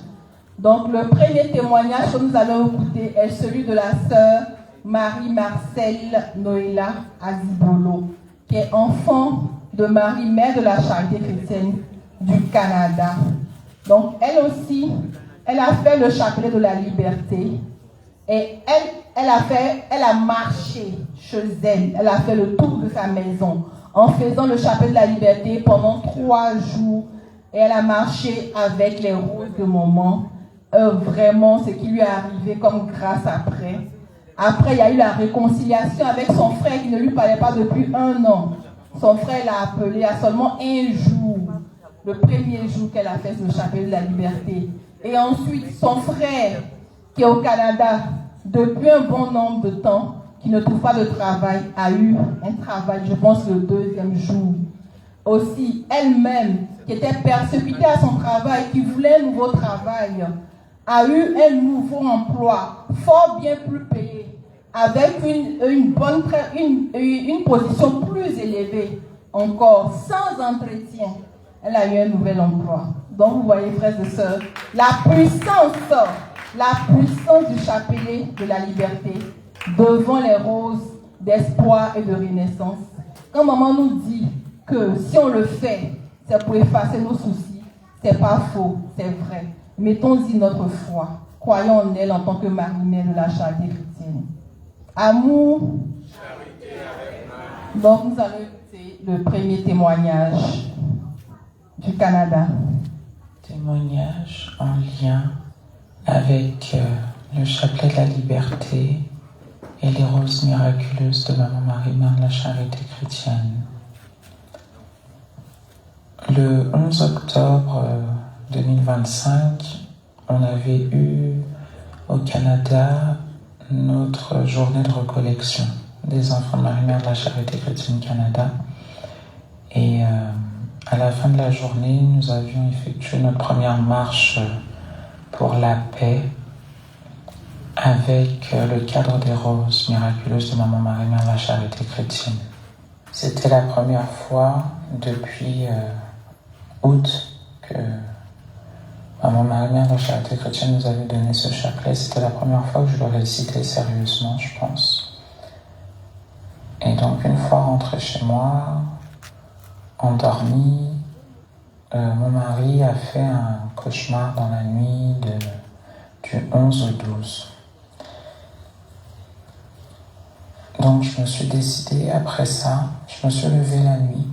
A: Donc, le premier témoignage que nous allons écouter est celui de la sœur Marie-Marcelle Noëlla Azibolo, qui est enfant de Marie-Mère de la Charité Chrétienne du Canada. Donc, elle aussi, elle a fait le chapelet de la liberté. Et elle a marché chez elle. Elle a fait le tour de sa maison en faisant le chapelet de la liberté pendant 3 jours. Et elle a marché avec les roses de maman. Vraiment, ce qui lui est arrivé comme grâce après. Après, il y a eu la réconciliation avec son frère qui ne lui parlait pas depuis 1 an. Son frère l'a appelé à seulement 1 jour, le premier jour qu'elle a fait ce chapelet de la liberté. Et ensuite, son frère, qui est au Canada depuis un bon nombre de temps, qui ne trouve pas de travail, a eu un travail, je pense, le 2e jour. Aussi, elle-même, qui était persécutée à son travail, qui voulait un nouveau travail, a eu un nouveau emploi, fort bien plus payé, avec une position plus élevée encore, sans entretien. Elle a eu un nouvel emploi. Donc vous voyez, frères et sœurs, la puissance du chapelet de la liberté devant les roses d'espoir et de renaissance. Quand maman nous dit que si on le fait, c'est pour effacer nos soucis, c'est pas faux, c'est vrai. Mettons-y notre foi. Croyons en elle en tant que Marie-Mère de la Charité Chrétienne. Amour. Charité avec Marie. Donc nous allons c'est le premier témoignage du Canada.
B: Témoignage en lien avec le chapelet de la liberté et les roses miraculeuses de Maman Marie-Mère de la Charité chrétienne. Le 11 octobre 2025, on avait eu au Canada notre journée de recollection des enfants de Marie-Mère de la Charité chrétienne Canada. Et à la fin de la journée, nous avions effectué notre première marche pour la paix avec le cadre des roses miraculeuses de Maman Marie-Mère de la Charité chrétienne. C'était la première fois depuis août que Maman Marie-Mère de la Charité chrétienne nous avait donné ce chapelet. C'était la première fois que je le récitais sérieusement, je pense. Et donc, une fois rentré chez moi, endormi, mon mari a fait un cauchemar dans la nuit du 11 au 12. Donc, je me suis décidé, après ça, je me suis levé la nuit.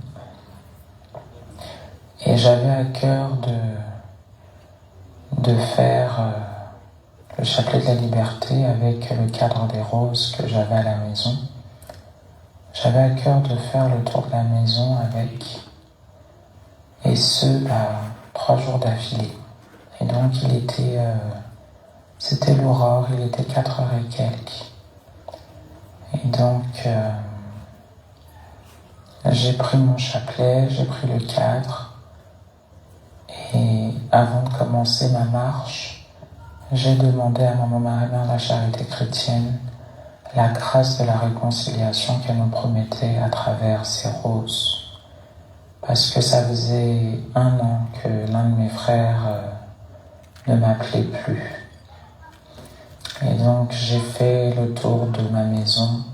B: Et j'avais à cœur de faire le chapelet de la liberté avec le cadre des roses que j'avais à la maison. J'avais à cœur de faire le tour de la maison avec, et ce, 3 jours d'affilée. Et donc c'était l'aurore, il était 4 heures et quelques. Et donc, j'ai pris mon chapelet, j'ai pris le cadre, et avant de commencer ma marche, j'ai demandé à Maman Marie-Mère de la Charité chrétienne la grâce de la réconciliation qu'elle nous promettait à travers ces roses. Parce que ça faisait 1 an que l'un de mes frères ne m'appelait plus. Et donc j'ai fait le tour de ma maison,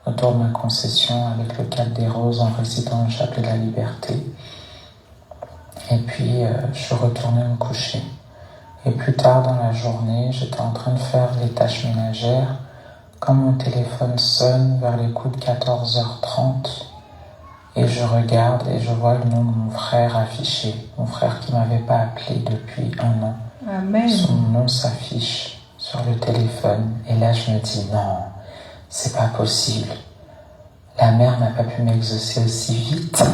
B: le tour de ma concession avec le cadre des roses en récitant le chapelet de la liberté. Et puis je suis retourné me coucher. Et plus tard dans la journée, j'étais en train de faire les tâches ménagères quand mon téléphone sonne vers les coups de 14h30 et je regarde et je vois le nom de mon frère affiché, mon frère qui ne m'avait pas appelé depuis 1 an.
A: Amen.
B: Son nom s'affiche sur le téléphone et là je me dis non, c'est pas possible. La mère n'a pas pu m'exaucer aussi vite.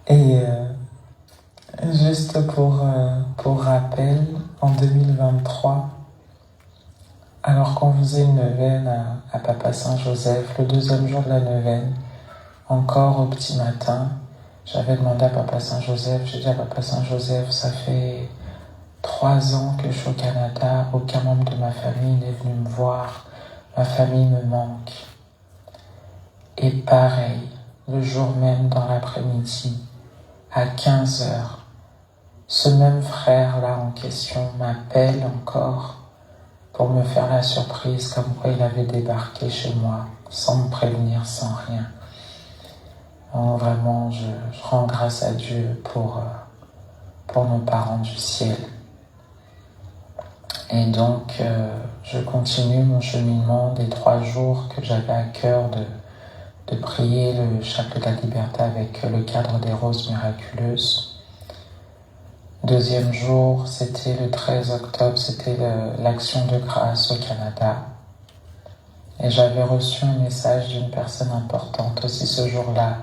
B: Et juste pour rappel, en 2023, alors qu'on faisait une neuvaine à Papa Saint-Joseph, le 2e jour de la neuvaine, encore au petit matin, j'avais demandé à Papa Saint-Joseph, j'ai dit à Papa Saint-Joseph, ça fait 3 ans que je suis au Canada, aucun membre de ma famille n'est venu me voir, ma famille me manque. Et pareil, le jour même dans l'après-midi, à 15h, ce même frère-là en question m'appelle encore pour me faire la surprise comme quoi il avait débarqué chez moi sans me prévenir, sans rien. Donc vraiment, je rends grâce à Dieu pour nos parents du ciel. Et donc, je continue mon cheminement des 3 jours que j'avais à cœur de prier le chapelet de la liberté avec le cadre des roses miraculeuses. 2e jour, c'était le 13 octobre, c'était l'action de grâce au Canada. Et j'avais reçu un message d'une personne importante aussi ce jour-là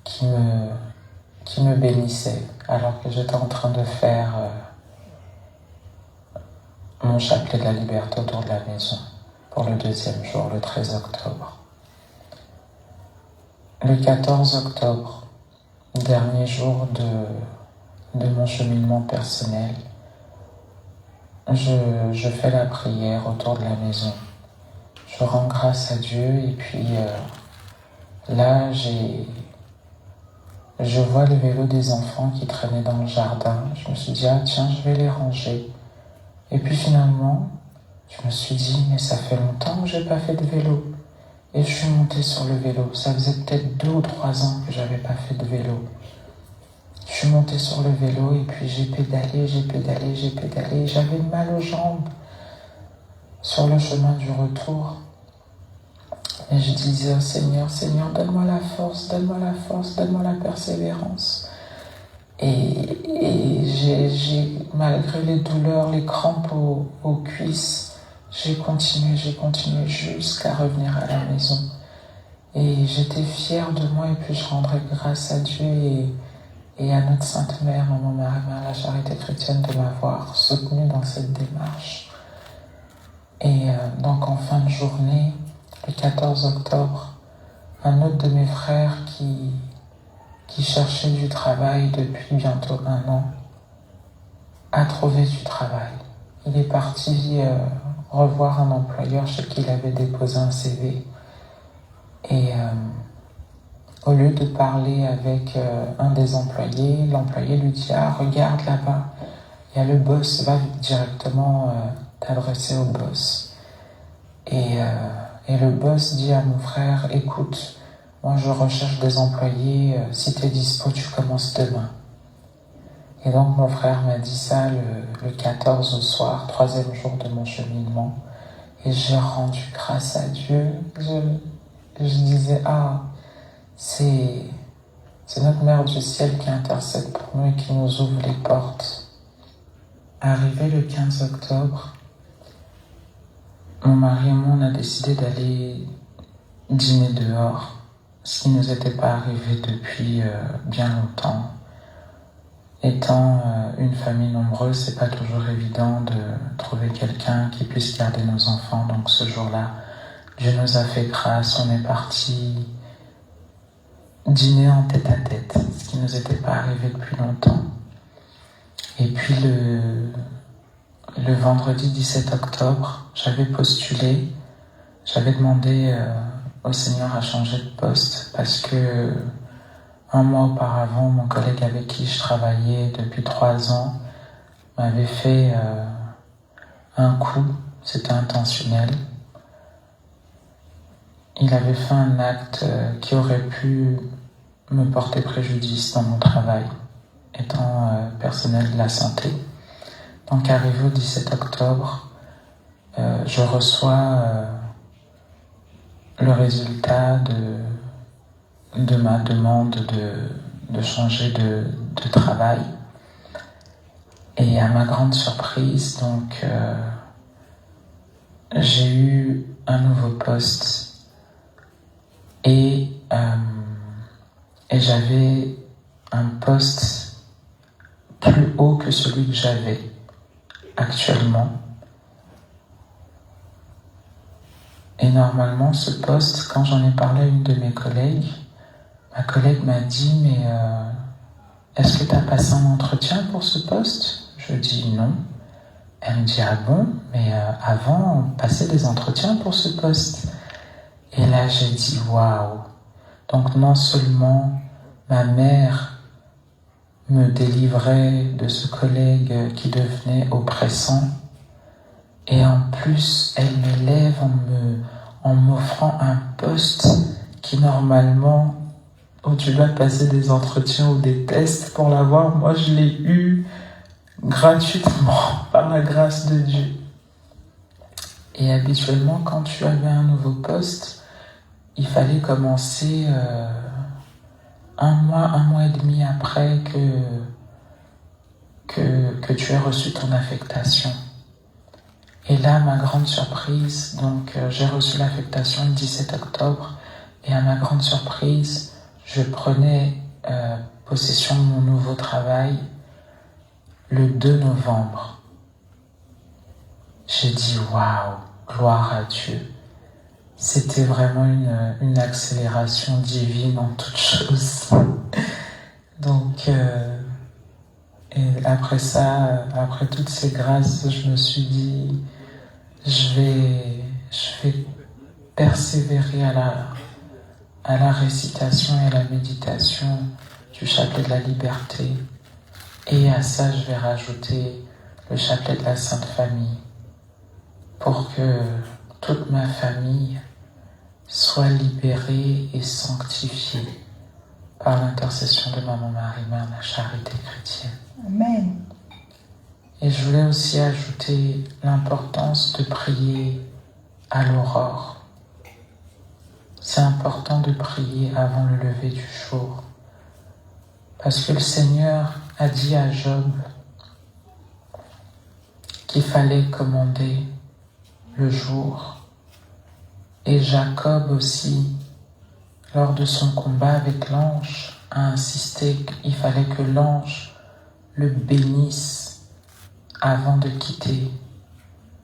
B: qui me bénissait alors que j'étais en train de faire mon chapelet de la liberté autour de la maison pour le 2e jour, le 13 octobre. Le 14 octobre, dernier jour de mon cheminement personnel, je fais la prière autour de la maison. Je rends grâce à Dieu et puis là, je vois le vélo des enfants qui traînaient dans le jardin. Je me suis dit, ah tiens, je vais les ranger. Et puis finalement, je me suis dit, mais ça fait longtemps que je n'ai pas fait de vélo. Et je suis montée sur le vélo. Ça faisait peut-être 2 ou 3 ans que je n'avais pas fait de vélo. Je suis montée sur le vélo et puis j'ai pédalé. J'avais mal aux jambes sur le chemin du retour. Et je disais au Seigneur, Seigneur, donne-moi la force, donne-moi la force, donne-moi la persévérance. Et malgré les douleurs, les crampes aux cuisses, j'ai continué jusqu'à revenir à la maison. Et j'étais fière de moi et puis je rendrais grâce à Dieu et à notre Sainte Mère, Maman Marie-Mère, la Charité Chrétienne, de m'avoir soutenue dans cette démarche. Et donc en fin de journée, le 14 octobre, un autre de mes frères qui cherchait du travail depuis bientôt 1 an a trouvé du travail. Il est parti revoir un employeur chez qui il avait déposé un CV. Et au lieu de parler avec un des employés, l'employé lui dit « Ah, regarde là-bas, il y a le boss, va directement t'adresser au boss. » Et le boss dit à mon frère « Écoute, moi je recherche des employés, si tu es dispo, tu commences demain. » Et donc mon frère m'a dit ça le 14 au soir, 3e jour de mon cheminement. Et j'ai rendu grâce à Dieu. Je disais, ah, c'est notre Mère du ciel qui intercède pour nous et qui nous ouvre les portes. Arrivé le 15 octobre, mon mari et moi, on a décidé d'aller dîner dehors, ce qui ne nous était pas arrivé depuis bien longtemps. Étant une famille nombreuse, c'est pas toujours évident de trouver quelqu'un qui puisse garder nos enfants. Donc ce jour-là, Dieu nous a fait grâce, on est parti dîner en tête-à-tête, ce qui ne nous était pas arrivé depuis longtemps. Et puis le vendredi 17 octobre, j'avais postulé, j'avais demandé au Seigneur à changer de poste parce que 1 mois auparavant, mon collègue avec qui je travaillais depuis 3 ans m'avait fait un coup, c'était intentionnel. Il avait fait un acte qui aurait pu me porter préjudice dans mon travail, étant personnel de la santé. Donc arrivé au 17 octobre, je reçois le résultat de ma demande de changer de travail. Et à ma grande surprise, donc, j'ai eu un nouveau poste et j'avais un poste plus haut que celui que j'avais actuellement. Et normalement, ce poste, quand j'en ai parlé à une de mes collègues, ma collègue m'a dit « Mais est-ce que tu as passé un entretien pour ce poste ?» Je dis « Non ». Elle me dit « Ah bon, mais avant, on passait des entretiens pour ce poste ». Et là, j'ai dit « Waouh !» Donc non seulement ma mère me délivrait de ce collègue qui devenait oppressant, et en plus, elle m'élève en m'offrant un poste qui normalement, où tu dois passer des entretiens ou des tests pour l'avoir, moi je l'ai eu gratuitement par la grâce de Dieu. Et habituellement, quand tu avais un nouveau poste, il fallait commencer 1 mois et demi après que tu aies reçu ton affectation. Et là, ma grande surprise, donc j'ai reçu l'affectation le 17 octobre, et à ma grande surprise, je prenais possession de mon nouveau travail le 2 novembre. J'ai dit waouh, gloire à Dieu. C'était vraiment une accélération divine en toutes choses. Donc, et après ça, après toutes ces grâces, je me suis dit, je vais persévérer à la récitation et à la méditation du chapelet de la liberté. Et à ça, je vais rajouter le chapelet de la Sainte Famille pour que toute ma famille soit libérée et sanctifiée par l'intercession de Maman Marie-Mère, la Charité Chrétienne.
A: Amen.
B: Et je voulais aussi ajouter l'importance de prier à l'aurore. c'est important de prier avant le lever du jour. Parce que le Seigneur a dit à Job qu'il fallait commander le jour. Et Jacob aussi, lors de son combat avec l'ange, a insisté qu'il fallait que l'ange le bénisse avant de quitter.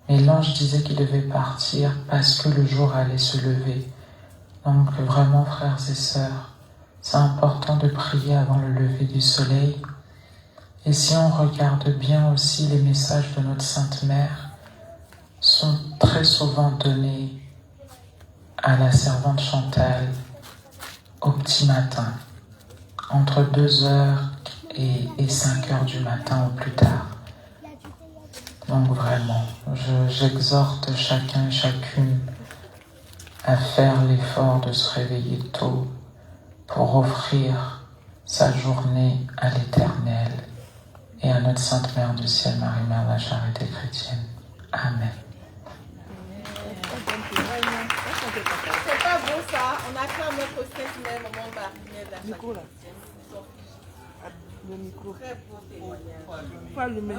B: Mais l'ange disait qu'il devait partir parce que le jour allait se lever. Donc vraiment, frères et sœurs, c'est important de prier avant le lever du soleil. Et si on regarde bien aussi, les messages de notre Sainte Mère sont très souvent donnés à la servante Chantal au petit matin, entre 2h et 5h du matin au plus tard. Donc vraiment, j'exhorte chacun et chacune à faire l'effort de se réveiller tôt pour offrir sa journée à l'Éternel et à notre Sainte Mère du Ciel, Marie-Mère de la Charité chrétienne. Amen.
A: C'est pas beau ça, on acclame notre Sainte Mère, maman Marie-Mère de la Charité chrétienne.
C: Le micro.
A: Très beau témoignage.
C: Faut allumer.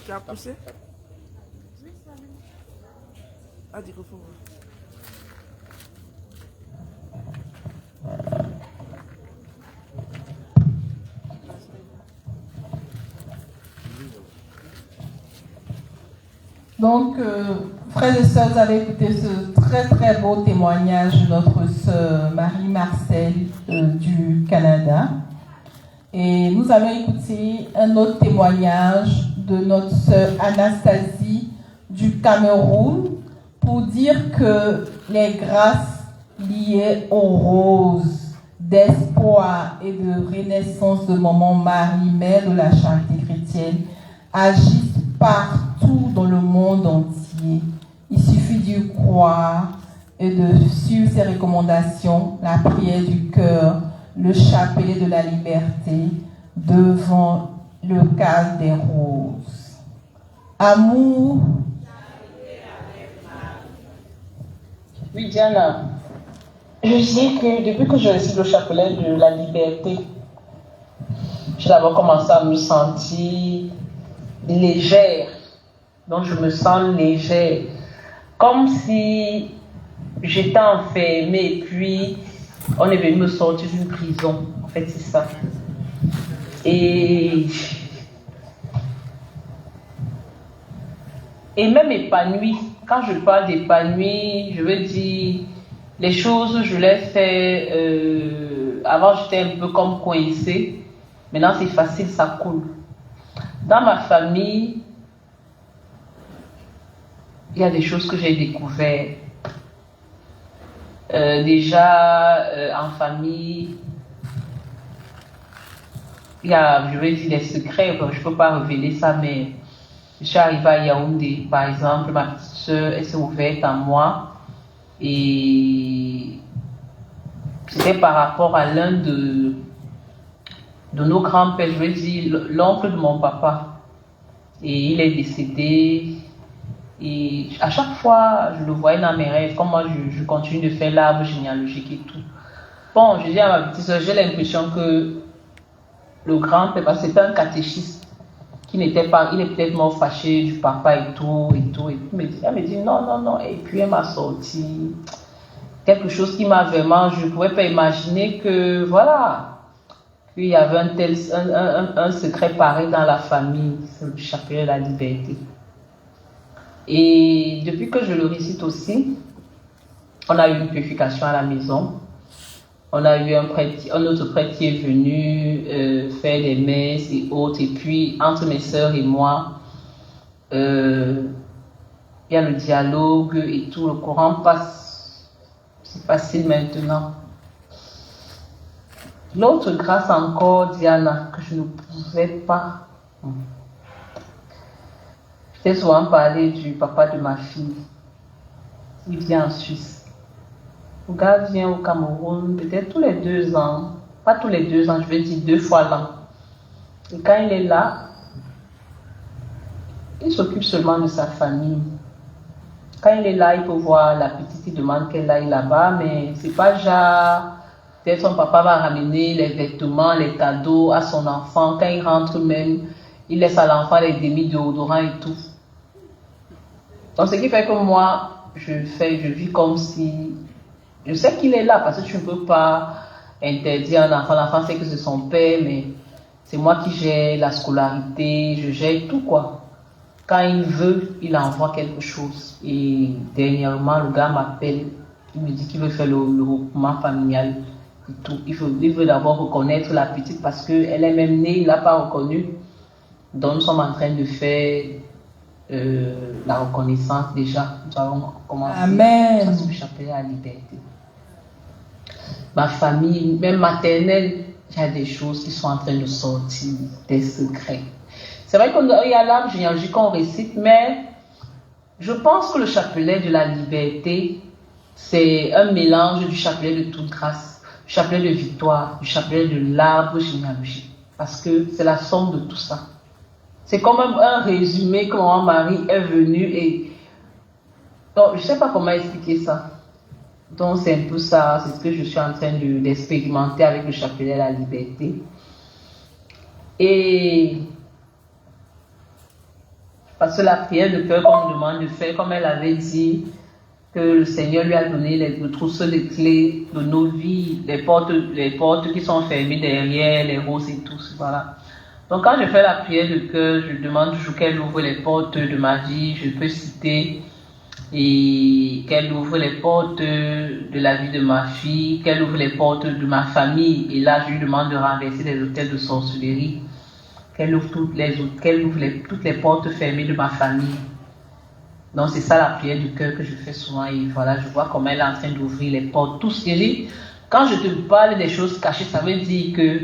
C: Tu as poussé? Ah, du coup, faut voir.
A: Donc, frères et sœurs, vous avez écouté ce très très beau témoignage de notre sœur Marie-Marcel du Canada. Et nous allons écouter un autre témoignage de notre sœur Anastasie du Cameroun pour dire que les grâces liées aux roses d'espoir et de renaissance de Maman Marie, Mère de la Charité chrétienne, agissent partout dans le monde entier. Il suffit d'y croire et de suivre ses recommandations, la prière du cœur, le chapelet de la liberté devant le cal des roses. Amour.
D: Oui, Diana, je dis que depuis que je récite le chapelet de la liberté, j'ai d'abord commencé à me sentir légère. Donc je me sens légère, comme si j'étais enfermée et puis on est venu me sortir d'une prison. En fait, c'est ça. Et même épanouie. Quand je parle d'épanouie, je veux dire les choses, je les fais. Avant, j'étais un peu comme coincée. Maintenant, c'est facile, ça coule. Dans ma famille, il y a des choses que j'ai découvertes. Déjà, en famille, il y a, je vais dire, des secrets. Je ne peux pas révéler ça, mais je suis arrivée à Yaoundé, par exemple, ma petite soeur, elle s'est ouverte à moi. Et c'était par rapport à l'un de nos grands-pères, je veux dire, l'oncle de mon papa. Et il est décédé. Et à chaque fois, je le voyais dans mes rêves, comme moi je continue de faire l'arbre généalogique et tout. Bon, je dis à ma petite soeur, j'ai l'impression que le grand-père, parce que c'était un catéchiste, qui n'était pas, il est peut-être mort fâché du papa et tout. Elle me dit non. Et puis elle m'a sorti quelque chose qui m'a vraiment, je ne pouvais pas imaginer que, voilà, qu'il y avait un secret pareil dans la famille, c'est le chapelet de la liberté. Et depuis que je le récite aussi, on a eu une purification à la maison. On a eu un autre prêtre qui est venu faire des messes et autres. Et puis, entre mes sœurs et moi, il y a le dialogue et tout. Le courant passe. C'est facile maintenant. L'autre grâce encore, Diana, que je ne pouvais pas. Je t'ai souvent parlé du papa de ma fille. Il vient en Suisse. Le gars vient au Cameroun peut-être tous les 2 ans. Pas tous les 2 ans, je vais dire 2 fois l'an. Et quand il est là, il s'occupe seulement de sa famille. Quand il est là, il peut voir la petite, il demande qu'elle aille là-bas, mais c'est pas genre, peut-être son papa va ramener les vêtements, les cadeaux à son enfant. Quand il rentre même, il laisse à l'enfant les demi-déodorants et tout. Donc ce qui fait que moi, je vis comme si, je sais qu'il est là parce que tu ne peux pas interdire un enfant. L'enfant sait que c'est son père, mais c'est moi qui gère la scolarité, je gère tout quoi. Quand il veut, il envoie quelque chose. Et dernièrement, le gars m'appelle, il me dit qu'il veut faire le regroupement familial et tout. Il veut d'abord reconnaître la petite parce qu'elle est même née, il ne l'a pas reconnue. Donc nous sommes en train de faire la reconnaissance déjà. Nous allons commencer.
A: Amen.
D: Ça, c'est le chapelet à la liberté. Ma famille, même maternelle, il y a des choses qui sont en train de sortir, des secrets. C'est vrai qu'il y a l'arbre généalogique qu'on récite, mais je pense que le chapelet de la liberté, c'est un mélange du chapelet de toute grâce, du chapelet de victoire, du chapelet de l'arbre généalogique. Parce que c'est la somme de tout ça. C'est comme un résumé que mon mari est venu et... Donc, je ne sais pas comment expliquer ça. Donc, c'est un peu ça, c'est ce que je suis en train d'expérimenter avec le chapelet de la liberté. Et... Parce que la prière de cœur qu'on nous demande de faire, comme elle avait dit, que le Seigneur lui a donné le trousseau de clés de nos vies, les portes qui sont fermées derrière, les roses et tout, voilà. Donc quand je fais la prière de cœur, je demande toujours qu'elle ouvre les portes de ma vie, je peux citer, et qu'elle ouvre les portes de la vie de ma fille, qu'elle ouvre les portes de ma famille, et là je lui demande de renverser les autels de sorcellerie. Qu'elle ouvre toutes les portes fermées de ma famille. Donc c'est ça la prière du cœur que je fais souvent. Et voilà, je vois comment elle est en train d'ouvrir les portes. Tout ce qui est... Quand je te parle des choses cachées, ça veut dire que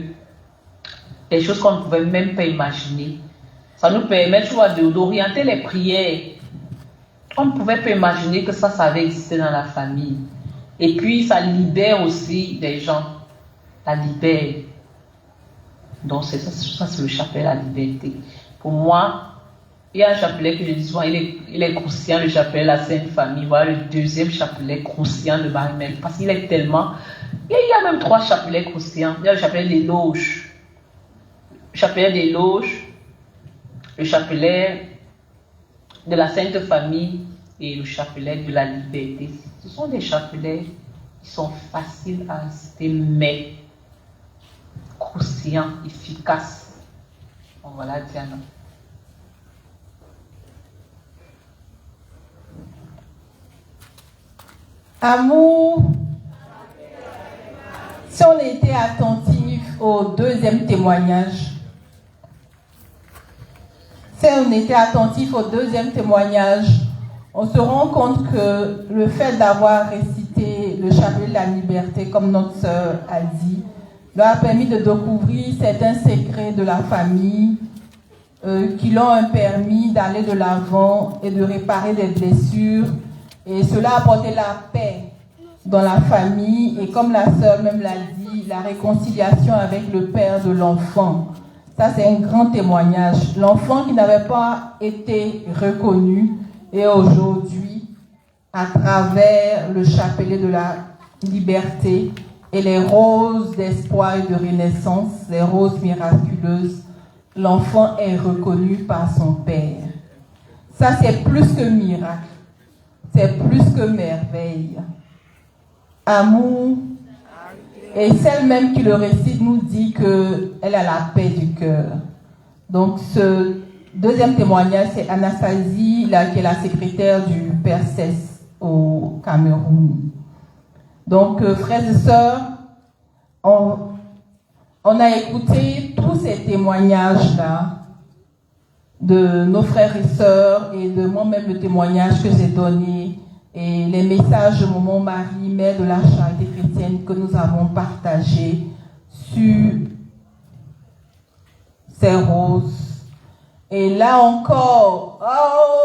D: des choses qu'on ne pouvait même pas imaginer. Ça nous permet, tu vois, d'orienter les prières. On ne pouvait pas imaginer que ça avait existé dans la famille. Et puis ça libère aussi des gens. Ça libère. Donc c'est ça, c'est le chapelet de la liberté. Pour moi, il y a un chapelet que je dis souvent, il est croustillant, le chapelet de la Sainte Famille. Voilà le deuxième chapelet croustillant de Marie-Mère. Parce qu'il est tellement... Il y a même 3 chapelets croustillants. Il y a le chapelet des loges. Le chapelet des loges, le chapelet de la Sainte Famille et le chapelet de la liberté. Ce sont des chapelets qui sont faciles à réciter, mais croustillant, efficace. Bon, voilà, Diana.
A: Amour, si on était attentif au deuxième témoignage, on se rend compte que le fait d'avoir récité le chapelet de la liberté, comme notre sœur a dit, leur a permis de découvrir certains secrets de la famille qui leur ont permis d'aller de l'avant et de réparer des blessures. Et cela a apporté la paix dans la famille et comme la sœur même l'a dit, la réconciliation avec le père de l'enfant. Ça, c'est un grand témoignage. L'enfant qui n'avait pas été reconnu et aujourd'hui, à travers le chapelet de la liberté, et les roses d'espoir et de renaissance, les roses miraculeuses, l'enfant est reconnu par son père. Ça, c'est plus que miracle. C'est plus que merveille. Amour. Et celle même qui le récite nous dit qu'elle a la paix du cœur. Donc, ce deuxième témoignage, c'est Anastasie, qui est la secrétaire du Père Cès au Cameroun. Donc, frères et sœurs, on a écouté tous ces témoignages-là de nos frères et sœurs et de moi-même le témoignage que j'ai donné et les messages de Maman Marie, mère de la charité chrétienne que nous avons partagés sur ces roses. Et là encore,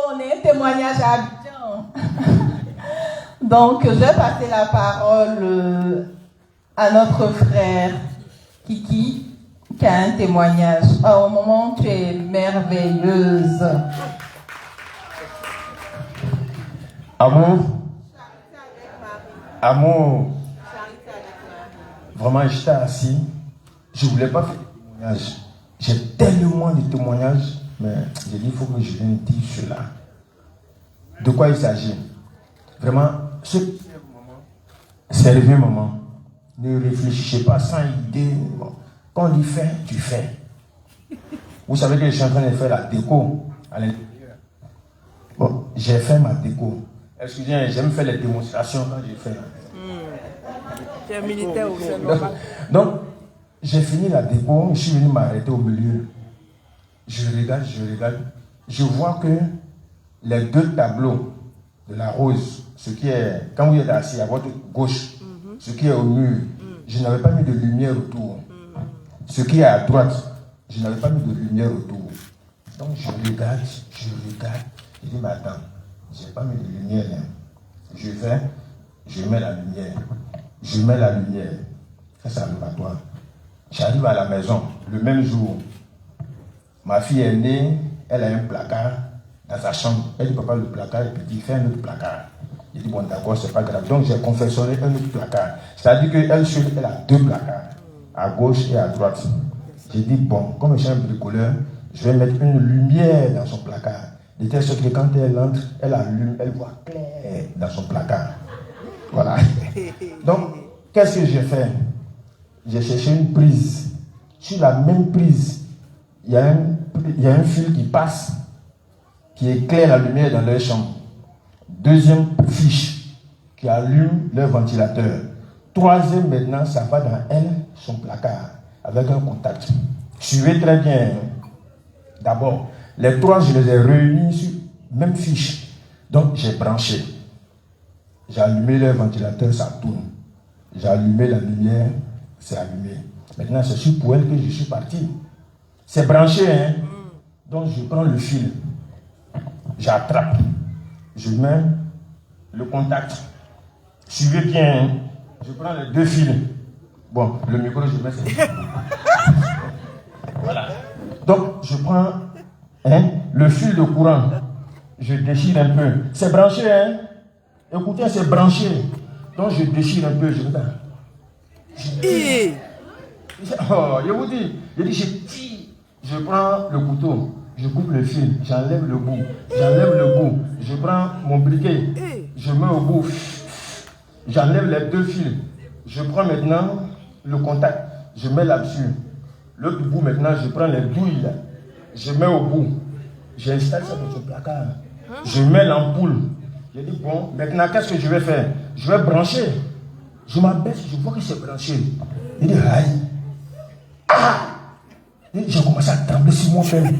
A: on est un témoignage à Abidjan. Donc, je vais passer la parole à notre frère Kiki, qui a un témoignage. Au moment où tu es merveilleuse.
E: Amour. Amour. Vraiment, j'étais assis. Je ne voulais pas faire de témoignage. J'ai tellement de témoignages, mais j'ai dit, il faut que je vienne dire cela. De quoi il s'agit? Vraiment, ce qui fait maman, servez maman. Ne réfléchissez pas sans idée. Bon. Quand on dit fais, tu fais. Vous savez que je suis en train de faire la déco à l'intérieur. Bon, j'ai fait ma déco. Excusez-moi, j'aime faire les démonstrations quand j'ai fait la déco.
C: Tu es militaire ou c'est normal?
E: Donc, j'ai fini la déco, je suis venu m'arrêter au milieu. Je regarde. Je vois que les deux tableaux de la rose, ce qui est, quand vous êtes assis à votre gauche, ce qui est au mur, je n'avais pas mis de lumière autour. Ce qui est à droite, je n'avais pas mis de lumière autour. Donc je regarde. Je dis, mais attends, je n'ai pas mis de lumière. Hein. Je mets la lumière. Ça, c'est laboratoire. J'arrive à la maison, le même jour. Ma fille est née, elle a un placard dans sa chambre. Elle dit, papa, le placard est petit, fais un autre placard. J'ai dit, bon, d'accord, c'est pas grave. Donc j'ai confectionné un autre placard. C'est-à-dire qu'elle seule, elle a deux placards, à gauche et à droite. J'ai dit, bon, comme je suis un bricoleur, je vais mettre une lumière dans son placard. De telle sorte que quand elle entre, elle allume, elle voit clair dans son placard. Voilà. Donc, qu'est-ce que j'ai fait? J'ai cherché une prise. Sur la même prise, il y a un fil qui passe, qui éclaire la lumière dans leur chambre. Deuxième fiche, qui allume leur ventilateur. Troisième, maintenant, ça va dans son placard, avec un contact. Suivez très bien. D'abord, les trois, je les ai réunis sur la même fiche. Donc, j'ai branché. J'ai allumé leur ventilateur, ça tourne. J'ai allumé la lumière, c'est allumé. Maintenant, c'est sur pour elle que je suis parti. C'est branché, hein. Donc, je prends le fil. J'attrape. Je mets le contact. Suivez bien, hein. Je prends les deux fils. Bon, le micro, je mets ça. Voilà. Donc, je prends le fil de courant. Je déchire un peu. C'est branché, hein. Écoutez, c'est branché. Donc, je déchire un peu. Je vous dis, je tire. Je prends le couteau. Je coupe le fil. J'enlève le bout. Je prends mon briquet. Je mets au bout. J'enlève les deux fils. Je prends maintenant le contact. Je mets là-dessus. L'autre bout, maintenant, je prends les douilles. Je mets au bout. J'installe ça dans ce placard. Je mets l'ampoule. Je dis, bon, maintenant, qu'est-ce que je vais faire? Je vais brancher. Je m'abaisse, je vois que c'est branché. Il dit, aïe. J'ai commencé à trembler sur mon frère.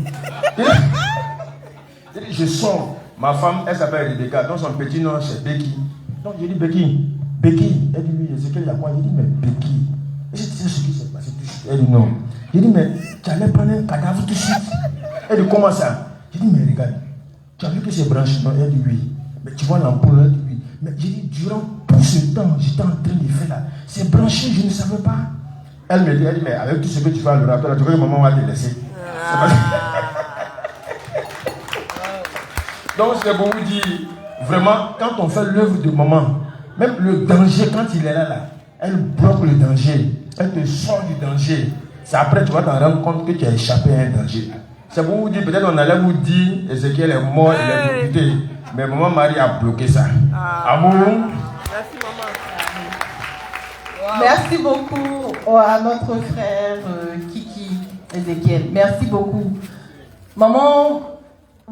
E: Je sors. Ma femme, elle s'appelle Rebecca. Donc son petit nom, c'est Becky. Donc je dis, Becky. Elle dit, oui, Ezekiel, il y a quoi? Je dis, mais Becky. Je dis, c'est ce qui s'est passé tout de suite. Elle dit, non. Je dis, mais tu allais prendre un cadavre tout de suite. Elle dit, comment ça? Je dis, mais regarde, tu as vu que c'est branché? Non, elle dit, oui. Mais tu vois l'ampoule? Elle dit, oui. Mais j'ai dit, durant tout ce temps, j'étais en train de faire là. C'est branché, je ne savais pas. Elle me dit, mais avec tout ce que tu fais à l'oratoire, tu vois que maman va te laisser. Donc c'est pour vous dire, vraiment, quand on fait l'œuvre de maman, même le danger, quand il est là, elle bloque le danger. Elle te sort du danger. C'est après tu vas t'en rendre compte que tu as échappé à un danger. C'est pour vous dire, peut-être on allait vous dire, Ezekiel est mort, il est député. Mais maman Marie a bloqué ça. Amour.
C: Merci maman.
A: Merci beaucoup à notre frère Kiki Ezekiel. Merci beaucoup. Maman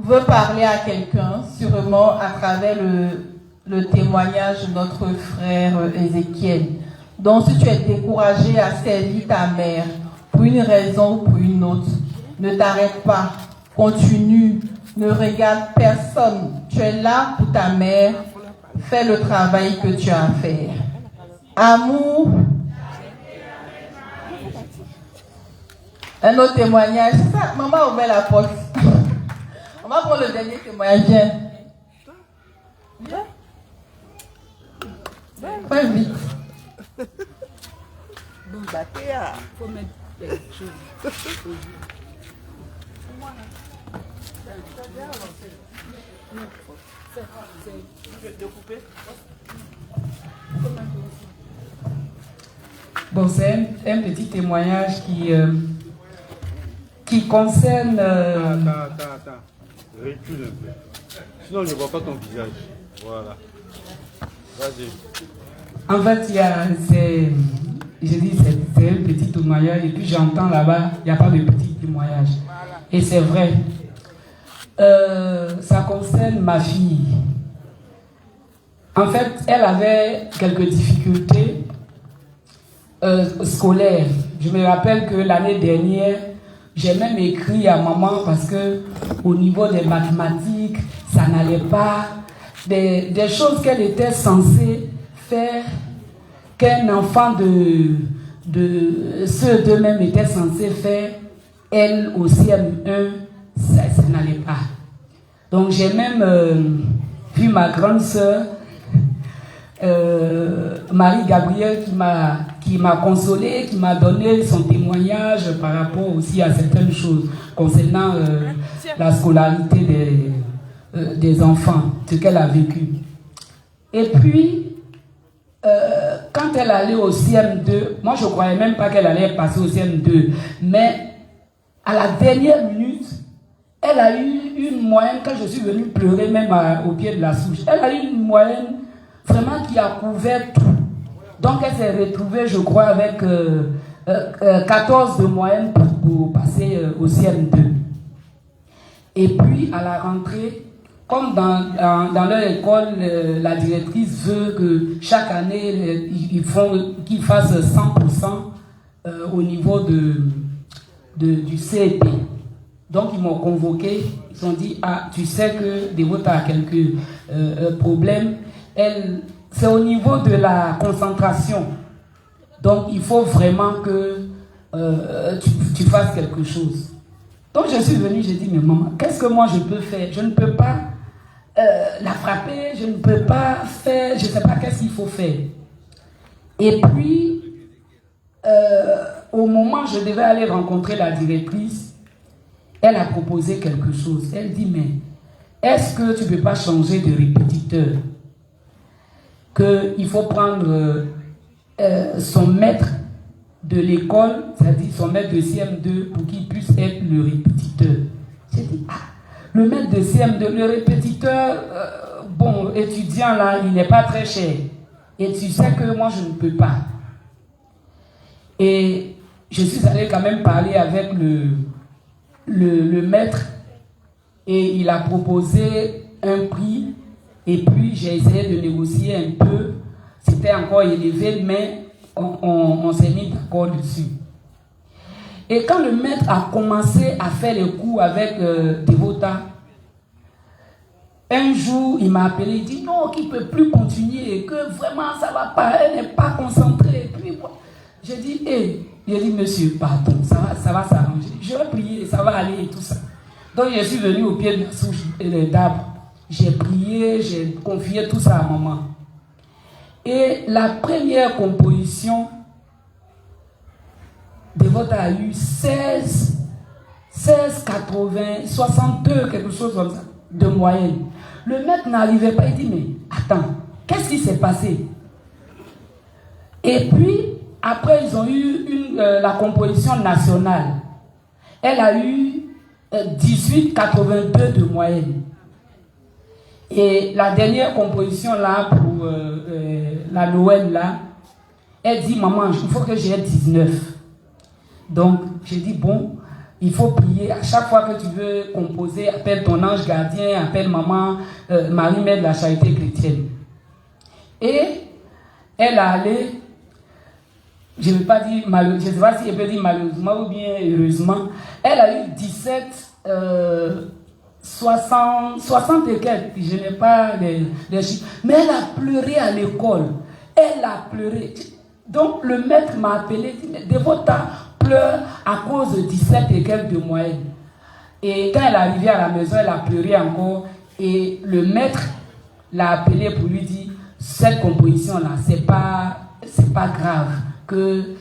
A: veut parler à quelqu'un, sûrement à travers le témoignage de notre frère Ezekiel. Donc, si tu es découragé à servir ta mère, pour une raison ou pour une autre, ne t'arrête pas. Continue. Ne regarde personne. Tu es là pour ta mère. Fais le travail que tu as à faire. Amour. Un autre témoignage. C'est ça, maman a ouvert la porte. On va prendre le dernier témoignage. Viens. Pas vite.
C: Bon, bah, faut mettre quelque chose.
F: Bon, c'est un petit témoignage qui concerne...
G: Attends. Recule un peu. Sinon, je ne vois pas ton visage. Voilà. Vas-y.
F: En fait, c'est un petit témoignage et puis j'entends là-bas, il n'y a pas de petit témoignage. Et c'est vrai. Ça concerne ma fille. En fait, elle avait quelques difficultés scolaires. Je me rappelle que l'année dernière, j'ai même écrit à maman parce que au niveau des mathématiques, ça n'allait pas. Des choses qu'elle était censée faire, qu'un enfant de ceux d'eux-mêmes était censé faire, elle au CM1, ça n'allait pas. Donc j'ai même vu ma grande sœur, Marie-Gabrielle, qui m'a consolée, qui m'a donné son témoignage par rapport aussi à certaines choses concernant la scolarité des enfants, ce qu'elle a vécu. Et puis, quand elle allait au CM2, moi je ne croyais même pas qu'elle allait passer au CM2, mais à la dernière minute, elle a eu une moyenne, quand je suis venue pleurer même au pied de la souche, elle a eu une moyenne vraiment qui a couvert tout. Donc elle s'est retrouvée, je crois, avec 14 de moyenne pour passer au CM2. Et puis, à la rentrée, comme dans leur école, la directrice veut que chaque année, qu'ils fassent 100% au niveau du CEP. Donc, ils m'ont convoqué, ils ont dit, ah, tu sais que Dévota a quelques problèmes. C'est au niveau de la concentration. Donc, il faut vraiment que tu fasses quelque chose. Donc, je suis venue, j'ai dit, mais maman, qu'est-ce que moi je peux faire? Je ne peux pas la frapper, je ne peux pas faire, je ne sais pas qu'est-ce qu'il faut faire. Et puis, au moment où je devais aller rencontrer la directrice, elle a proposé quelque chose. Elle dit, mais est-ce que tu ne peux pas changer de répétiteur? Qu'il faut prendre son maître de l'école, c'est-à-dire son maître de CM2, pour qu'il puisse être le répétiteur. J'ai dit, ah, le maître de CM2, le répétiteur, bon, étudiant là, il n'est pas très cher. Et tu sais que moi, je ne peux pas. Et je suis allée quand même parler avec le maître et il a proposé un prix. Et puis, j'ai essayé de négocier un peu. C'était encore élevé, mais on s'est mis d'accord dessus. Et quand le maître a commencé à faire les cours avec Dévota, un jour, il m'a appelé, il dit non, qu'il ne peut plus continuer, que vraiment, ça ne va pas, elle n'est pas concentrée. Puis, j'ai dit, il dit, monsieur, pardon, ça va s'arranger. Je vais prier, ça va aller et tout ça. Donc, je suis venu au pied de la souche d'arbre. J'ai prié, j'ai confié tout ça à maman. Et la première composition, Dévota a eu 16, 80, 62, quelque chose comme ça, de moyenne. Le maître n'arrivait pas, il dit, mais attends, qu'est-ce qui s'est passé? Et puis, après, ils ont eu la composition nationale. Elle a eu 18,82 de moyenne. Et la dernière composition là, pour la Noël là, elle dit, maman, il faut que j'ai 19. Donc, j'ai dit, bon, il faut prier. À chaque fois que tu veux composer, appelle ton ange gardien, appelle maman, Marie-Mère de la Charité chrétienne. Et elle est allée, je ne vais pas dire malheureusement, je ne sais pas si elle peut dire malheureusement ou bien heureusement, elle a eu 17, 60 et quelques, je n'ai pas les chiffres. Mais elle a pleuré à l'école. Elle a pleuré. Donc le maître m'a appelé, dit, mais Dévota pleure à cause de 17 et quelques de moyenne. Et quand elle est arrivée à la maison, elle a pleuré encore. Et le maître l'a appelé pour lui dire, cette composition-là, c'est pas grave. Que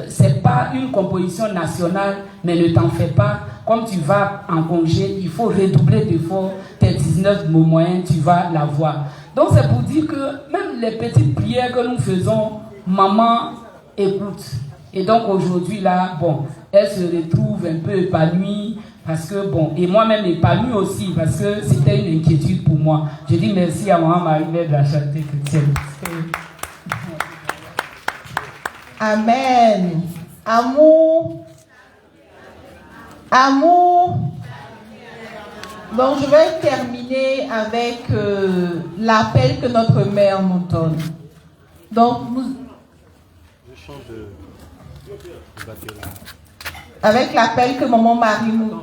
F: c'est pas une composition nationale, mais ne t'en fais pas. Comme tu vas en congé, il faut redoubler d'efforts. Tes 19 mots moyens, tu vas l'avoir. Donc c'est pour dire que même les petites prières que nous faisons, maman écoute. Et donc aujourd'hui là, bon, elle se retrouve un peu épanouie parce que bon, et moi-même épanouie aussi parce que c'était une inquiétude pour moi. Je dis merci à maman Marie-Mère de la Charité Chrétienne.
A: Amen. Amour. Amour. Donc je vais terminer avec l'appel que notre mère nous donne. Donc nous...
G: Je change de batterie.
A: Avec l'appel que maman Marie nous...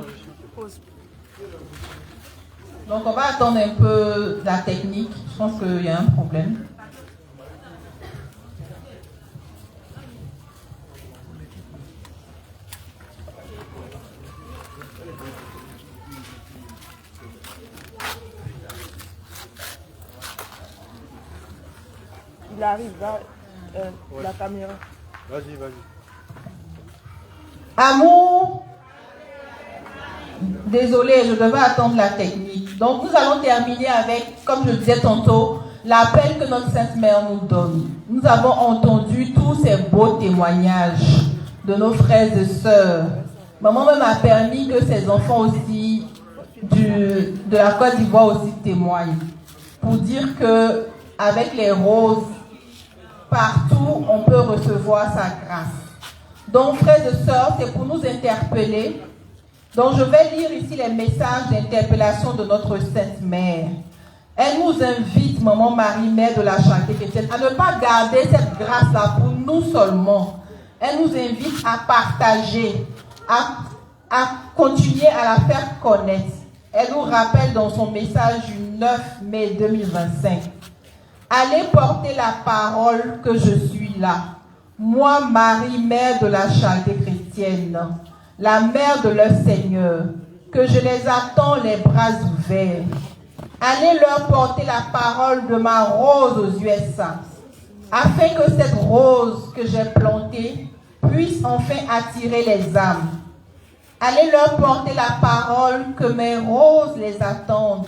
A: Donc on va attendre un peu la technique. Je pense qu'il y a un problème.
C: Il arrive là, la caméra.
G: Vas-y, vas-y.
A: Amour. Désolé, je devais attendre la technique. Donc nous allons terminer avec, comme je disais tantôt, l'appel que notre Sainte Mère nous donne. Nous avons entendu tous ces beaux témoignages de nos frères et sœurs. Maman même a permis que ses enfants aussi de la Côte d'Ivoire aussi témoignent. Pour dire que avec les roses, partout on peut recevoir sa grâce. Donc frères et sœurs, c'est pour nous interpeller. Donc je vais lire ici les messages d'interpellation de notre Sainte Mère. Elle nous invite, maman Marie, Mère de la Charité Chrétienne, à ne pas garder cette grâce-là pour nous seulement. Elle nous invite à partager, à continuer à la faire connaître. Elle nous rappelle dans son message du 9 mai 2025. Allez porter la parole que je suis là. Moi, Marie, Mère de la Charité Chrétienne, la Mère de leur Seigneur, que je les attends les bras ouverts. Allez leur porter la parole de ma rose aux USA, afin que cette rose que j'ai plantée puisse enfin attirer les âmes. Allez leur porter la parole que mes roses les attendent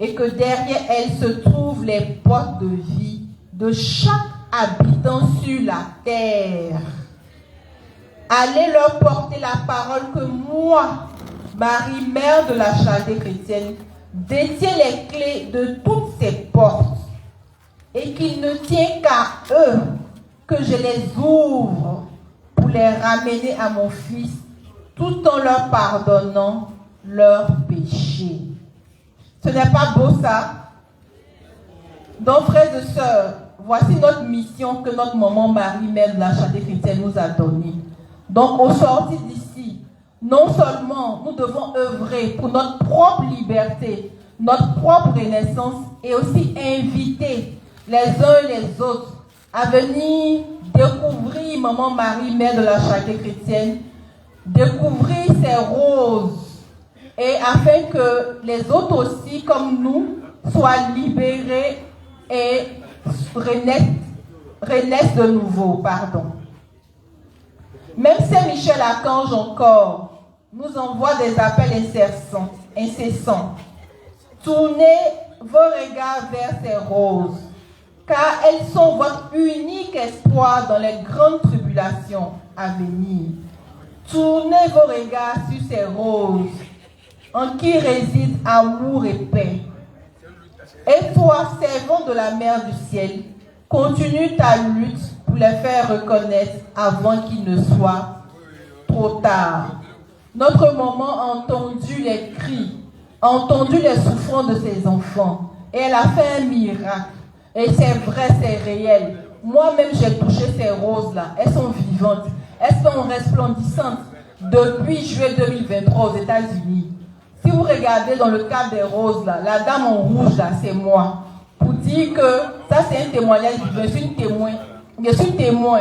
A: et que derrière elles se trouvent les portes de vie de chaque habitant sur la terre. Allez leur porter la parole que moi, Marie, Mère de la Charité Chrétienne, détient les clés de toutes ces portes et qu'il ne tient qu'à eux que je les ouvre pour les ramener à mon Fils tout en leur pardonnant leurs péchés. Ce n'est pas beau ça? Donc frères et sœurs, voici notre mission que notre maman Marie, Mère de la Charité Chrétienne, nous a donnée. Donc au sortir d'ici, non seulement nous devons œuvrer pour notre propre liberté, notre propre renaissance, et aussi inviter les uns et les autres à venir découvrir maman Marie, Mère de la Charité Chrétienne, découvrir ses roses, et afin que les autres aussi, comme nous, soient libérés et renaissent de nouveau. Même Saint-Michel-Archange encore nous envoie des appels incessants. Tournez vos regards vers ces roses, car elles sont votre unique espoir dans les grandes tribulations à venir. Tournez vos regards sur ces roses, en qui réside amour et paix. Et toi, servant de la Mère du ciel, continue ta lutte pour les faire reconnaître avant qu'il ne soit trop tard. Notre maman a entendu les cris, a entendu les souffrances de ses enfants, et elle a fait un miracle. Et c'est vrai, c'est réel. Moi-même, j'ai touché ces roses-là. Elles sont vivantes, elles sont resplendissantes depuis juillet 2023 aux États-Unis. Si vous regardez dans le cadre des roses, là, la dame en rouge, là, c'est moi. Pour dire que ça, c'est un témoignage. Je suis témoin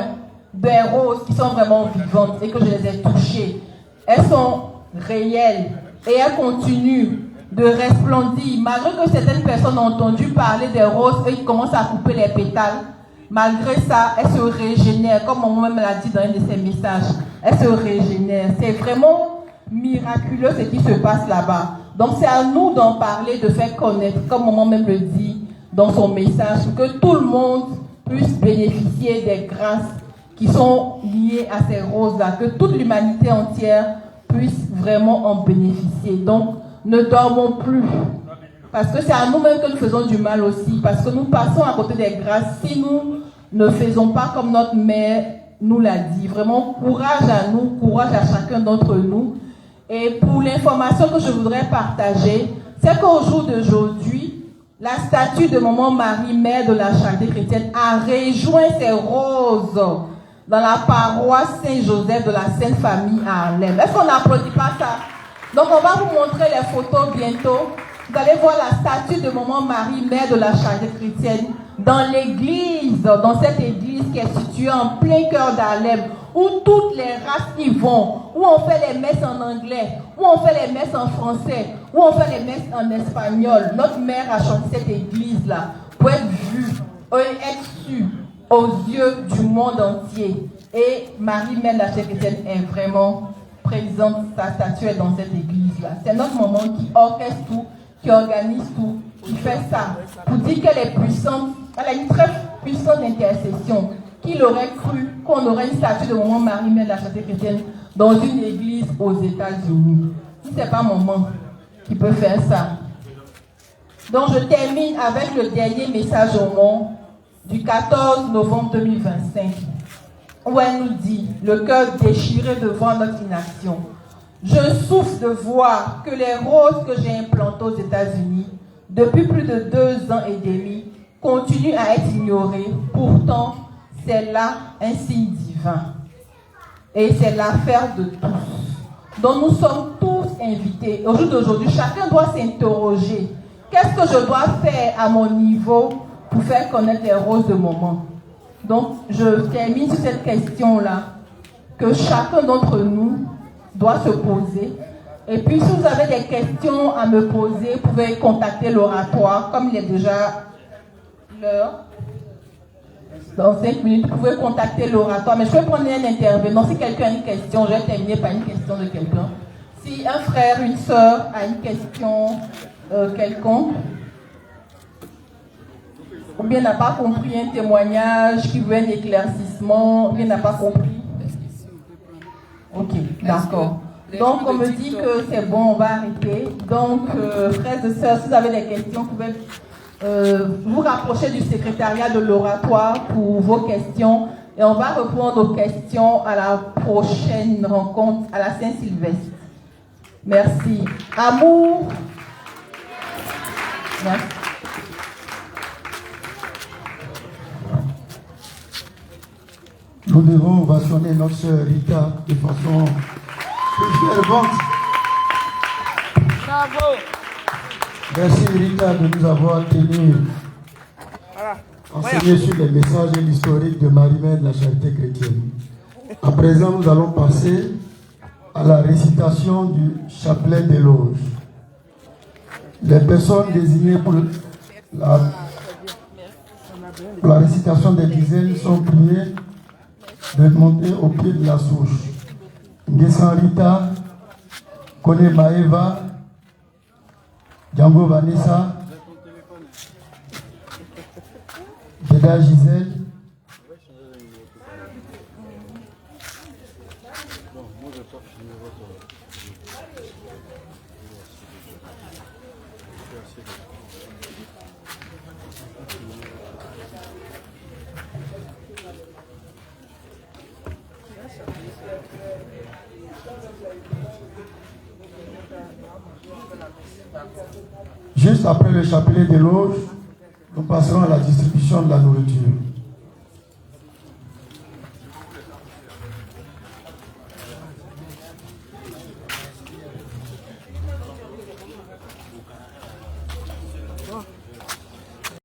A: des roses qui sont vraiment vivantes et que je les ai touchées. Elles sont réelles et elles continuent de resplendir. Malgré que certaines personnes ont entendu parler des roses et ils commencent à couper les pétales, malgré ça, elles se régénèrent, comme moi-même l'a dit dans un de ses messages. elles se régénèrent. C'est vraiment miraculeux ce qui se passe là-bas. Donc c'est à nous d'en parler, de faire connaître, comme maman même le dit dans son message, pour que tout le monde puisse bénéficier des grâces qui sont liées à ces roses-là, que toute l'humanité entière puisse vraiment en bénéficier. Donc ne dormons plus, parce que c'est à nous-mêmes que nous faisons du mal aussi, parce que nous passons à côté des grâces si nous ne faisons pas comme notre mère nous l'a dit. Vraiment, courage à nous, courage à chacun d'entre nous. Et pour l'information que je voudrais partager, c'est qu'au jour d'aujourd'hui, la statue de Maman Marie, mère de la Charité chrétienne, a rejoint ses roses dans la paroisse Saint-Joseph de la Sainte Famille à Harlem. Est-ce qu'on n'applaudit pas ça? Donc on va vous montrer les photos bientôt. Vous allez voir la statue de Maman Marie, mère de la Charité chrétienne, dans l'église, dans cette église qui est située en plein cœur d'Harlem, où toutes les races y vont, où on fait les messes en anglais, où on fait les messes en français, où on fait les messes en espagnol. Notre mère a chanté cette église-là pour être vue, être su aux yeux du monde entier. Et Marie, mère de la Charité chrétienne, est vraiment présente, sa statue est dans cette église-là. C'est notre maman qui orchestre tout, qui organise tout, qui fait ça, pour dire qu'elle est puissante. Elle a une très puissante intercession. Qui l'aurait cru qu'on aurait une statue de Maman Marie, mère de la Charité chrétienne, dans une église aux États-Unis? Si ce n'est pas maman qui peut faire ça. Donc je termine avec le dernier message au monde du 14 novembre 2025, où elle nous dit, le cœur déchiré devant notre inaction: je souffre de voir que les roses que j'ai implantées aux États-Unis depuis plus de 2 ans et demi continuent à être ignorées. Pourtant, c'est là un signe divin. Et c'est l'affaire de tous. Donc nous sommes tous invités. Au jour d'aujourd'hui, chacun doit s'interroger. Qu'est-ce que je dois faire à mon niveau pour faire connaître les roses de maman? Donc je termine sur cette question-là, que chacun d'entre nous doit se poser. Et puis si vous avez des questions à me poser, vous pouvez contacter l'oratoire, comme il est déjà l'heure. Dans 5 minutes, vous pouvez contacter l'oratoire. Mais je vais prendre un intervenant. Si quelqu'un a une question, je vais terminer par une question de quelqu'un. Si un frère, une soeur a une question quelconque, ou bien n'a pas compris un témoignage, qui veut un éclaircissement, ou bien n'a pas compris. Ok, d'accord. Donc, on me dit que c'est bon, on va arrêter. Donc, frères et sœurs, si vous avez des questions, vous pouvez vous rapprocher du secrétariat de l'oratoire pour vos questions. Et on va répondre aux questions à la prochaine rencontre, à la Saint-Sylvestre. Merci. Amour. Merci.
H: Nous devons ovationner notre sœur Rita de façon plus fervente.
C: Bravo.
H: Merci Rita de nous avoir tenu enseigné sur les messages et l'historique de Marie-Mère de la Charité chrétienne. À présent, nous allons passer à la récitation du chapelet des loges. Les personnes désignées pour la récitation des dizaines sont priées de monter au pied de la souche. Ngesan Rita, Kone Maeva, Django Vanessa, Deda Gisèle, juste après le chapelet des loges, nous passerons à la distribution de la nourriture.